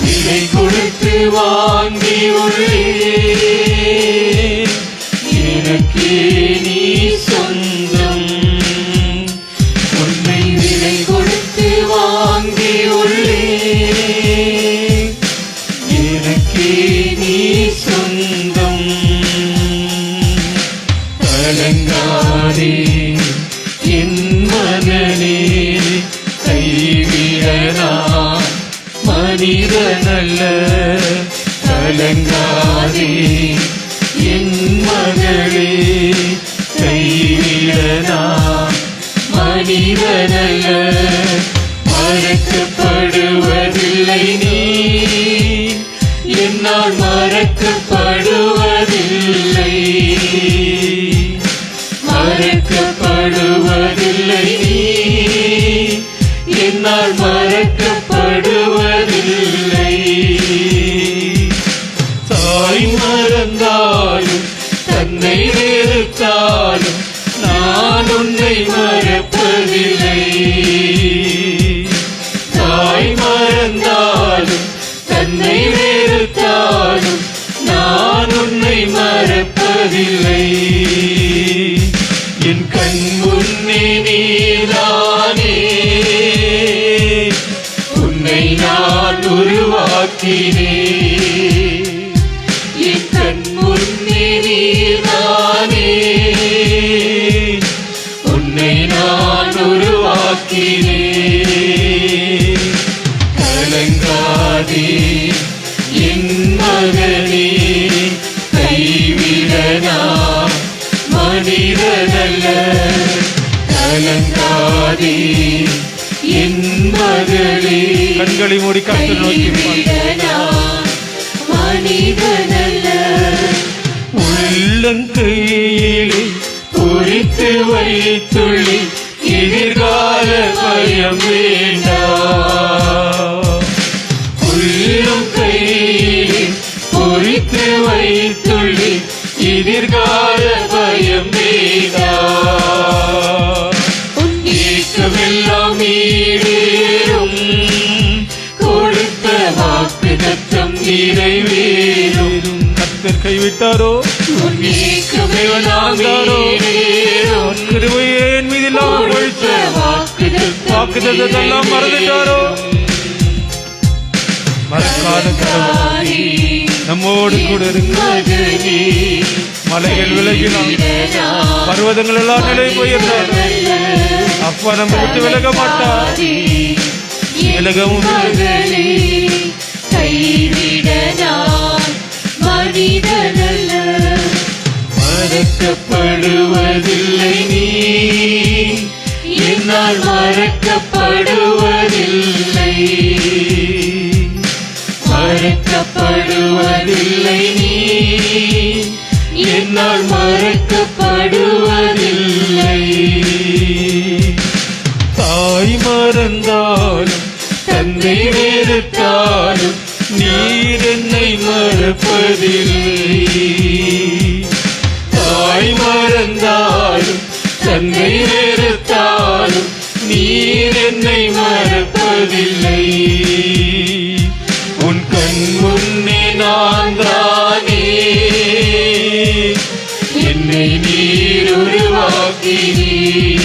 விலை கொடுத்து வாங்கி உள்ளேன், எனக்கே நீ சொந்தம். உன்னை விலை கொடுத்து வாங்கி உள்ளேன், எனக்கே நீ சொந்தம். கலங்காதே என் மகனே, கைவிடலாம் மனிதனல்ல. கலங்காதே என் மகளே, கைவிடலாம் மனிதனல்ல. மறக்கப்படுவதில்லை நீ, என்னால் மறக்கப்படுவதில்லை. மறக்கப்படுவதில்லை நீ, என்னால் மறக்கப்படுவதில்லை. தாய் மறந்தாலும் தன்னை வெறுத்தாலும் நான் உன்னை மறப்பதில்லை. தாய் மறந்தாலும் தன்னை வெறுத்தாலும் நான் உன்னை மறப்பதில்லை. என் கண் முன்னே நீதானே, உன்னை நான் உருவாக்கினேன். என் கண் முன்னே நீதானே, உன்னை நான் உருவாக்கினேன். கலங்காதே என் மகனே, கைவிடலாம் மனிதனல்ல. கலங்காதே என் மகளே, கண்களை மூடி கர்த்தரை நோக்கி மனிதனல்ல. உள்ளங்கையிலே குறித்து வைத்துள்ளி, எதிர்கால பயம் வேண்டாம். உள்ளம் கையிலே குறித்து வைத்துள்ளி, எதிர்கால பயம் வேண்டாம். ஏக்கமெல்லாம் ஈடேறும், கொடுத்த வாக்கு தத்தம் நிறைவேறும். கர்த்தர் கைவிட்டாரோ? உன் ஏக்கமெல்லாம் நாங்காரோ? உன் கிருபையே என் மீது இல்லாமல் போயிற்று. வாக்குத்தத்தெல்லாம் மறந்துட்டாரோ? மறக்காத கடவுள் நம்மோடு கூட இருக்கிறது. மலைகள் விலகினான், பர்வதங்கள் எல்லாம் நிலை போயிருந்தார். அப்பா நம்ம விட்டு விலக மாட்டார், விலகவும் மறக்கப்படுவதில்லை நீ, என்னால் மறக்கப்படுவதில்லை. மறக்கப்படுவதில்லை நீ, என்னால் மறக்கப்படுவதில்லை. தாய் மறந்தாலும் தந்தை வெறுத்தாலும் நீர் என்னை மறப்பதில்லை. தாய் மறந்தாலும் தந்தை வெறுத்தாலும் நீர் என்னை மறப்பதில்லை. உன் கண் முன்னே நான் தானே, என்னை நீர் உருவாக்கினீர்.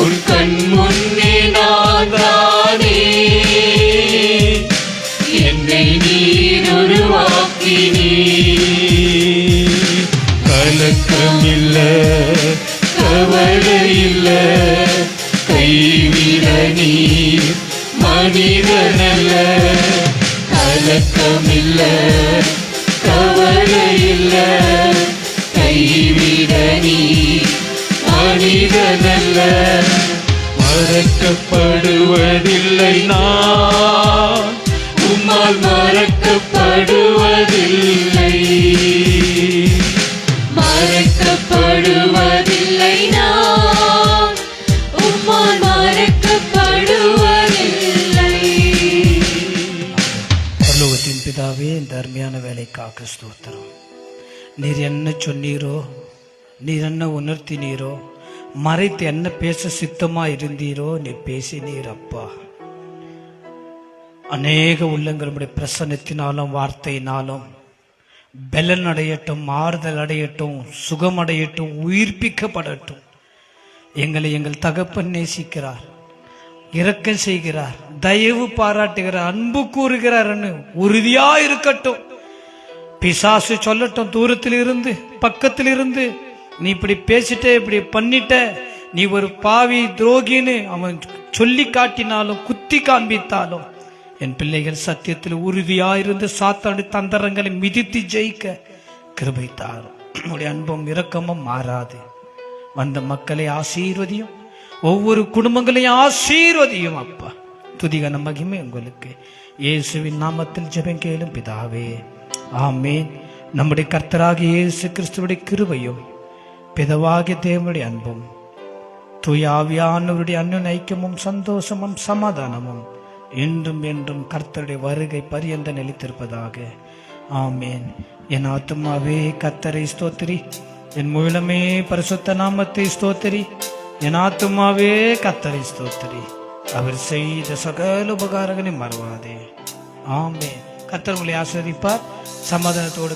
உன் கண் முன்னே நான் தானே, என்னை நீர் உருவாக்கினீர். கலக்கமில்ல, கவலை இல்ல, கைவிட நீர் மனிதனல்ல. கலக்கமில்ல, கவலை இல்ல, கைவிட நீர் மனிதனல்ல. மறக்கப்படுவதில்லை நான், உம்மால் மறக்கப்படுவதில்லை. மறக்கப்படுவதில்லை நான், உம்மால் மறக்கப்படுவதில்லை. பரலோகத்தின் பிதாவே, இந்த அருமையான வேலைக்காக ஸ்தோத்திரம். நீர் என்ன சொன்னீரோ, நீர் என்ன உணர்த்தினீரோ, மறைத்து என்ன பேச சித்தமா இருந்தீரோ நீர் பேசினீர் அப்பா. அநேக உள்ளங்களுடைய பிரசன்னத்தினாலும் வார்த்தையினாலும் பலன் அடையட்டும், ஆறுதல் அடையட்டும், சுகம் அடையட்டும், உயிர்ப்பிக்கப்படட்டும். எங்களை எங்கள் தகப்பன் நேசிக்கிறார், இரக்கம் செய்கிறார், தயவு பாராட்டுகிறார், அன்பு கூறுகிறார், உறுதியா இருக்கட்டும். பிசாசு சொல்லட்டும், தூரத்தில் இருந்து பக்கத்தில் இருந்து, நீ இப்படி பேசிட்ட, இப்படி பண்ணிட்ட, நீ ஒரு பாவி துரோகின்னு அவன் சொல்லி காட்டினாலும் குத்தி காண்பித்தாலும் என் பிள்ளைகள் சத்தியத்தில் உறுதியாயிருந்து சாத்தாடி தந்திரங்களை மிதித்து ஜெயிக்க கிருபை தாரும். உடைய அன்பும் இரக்கமும் மாறாது. வந்த மக்களை ஆசீர்வதியும், ஒவ்வொரு குடும்பங்களையும் ஆசீர்வதியும் அப்பா. துதிகன மகிமை உங்களுக்கு இயேசுவின் நாமத்தில் ஜெபம் கேளும் பிதாவே, ஆமேன். நம்முடைய கர்த்தராகிய இயேசு கிறிஸ்துவுடைய கிருபையும் பிதாவாகிய தேவனுடைய அன்பும் தூய ஆவியானவருடைய அன்பின் ஐக்கியமும் சந்தோஷமும் சமாதானமும் என்றும் என்றும் கர்த்தருடைய வருகை பரியந்த நிலைத்திருப்பதாக. ஆமேன். என் ஆத்துமாவே கர்த்தரை ஸ்தோத்திரி, என் முழுமே பரிசுத்த நாமத்தை ஸ்தோத்திரி. என் ஆத்துமாவே கர்த்தரை ஸ்தோத்திரி, அவர் செய்த சகல உபகாரங்களை மறவாதே. ஆமேன். கர்த்தர் உங்களை ஆசீர்வதிப்பார். சமாதானத்தோடு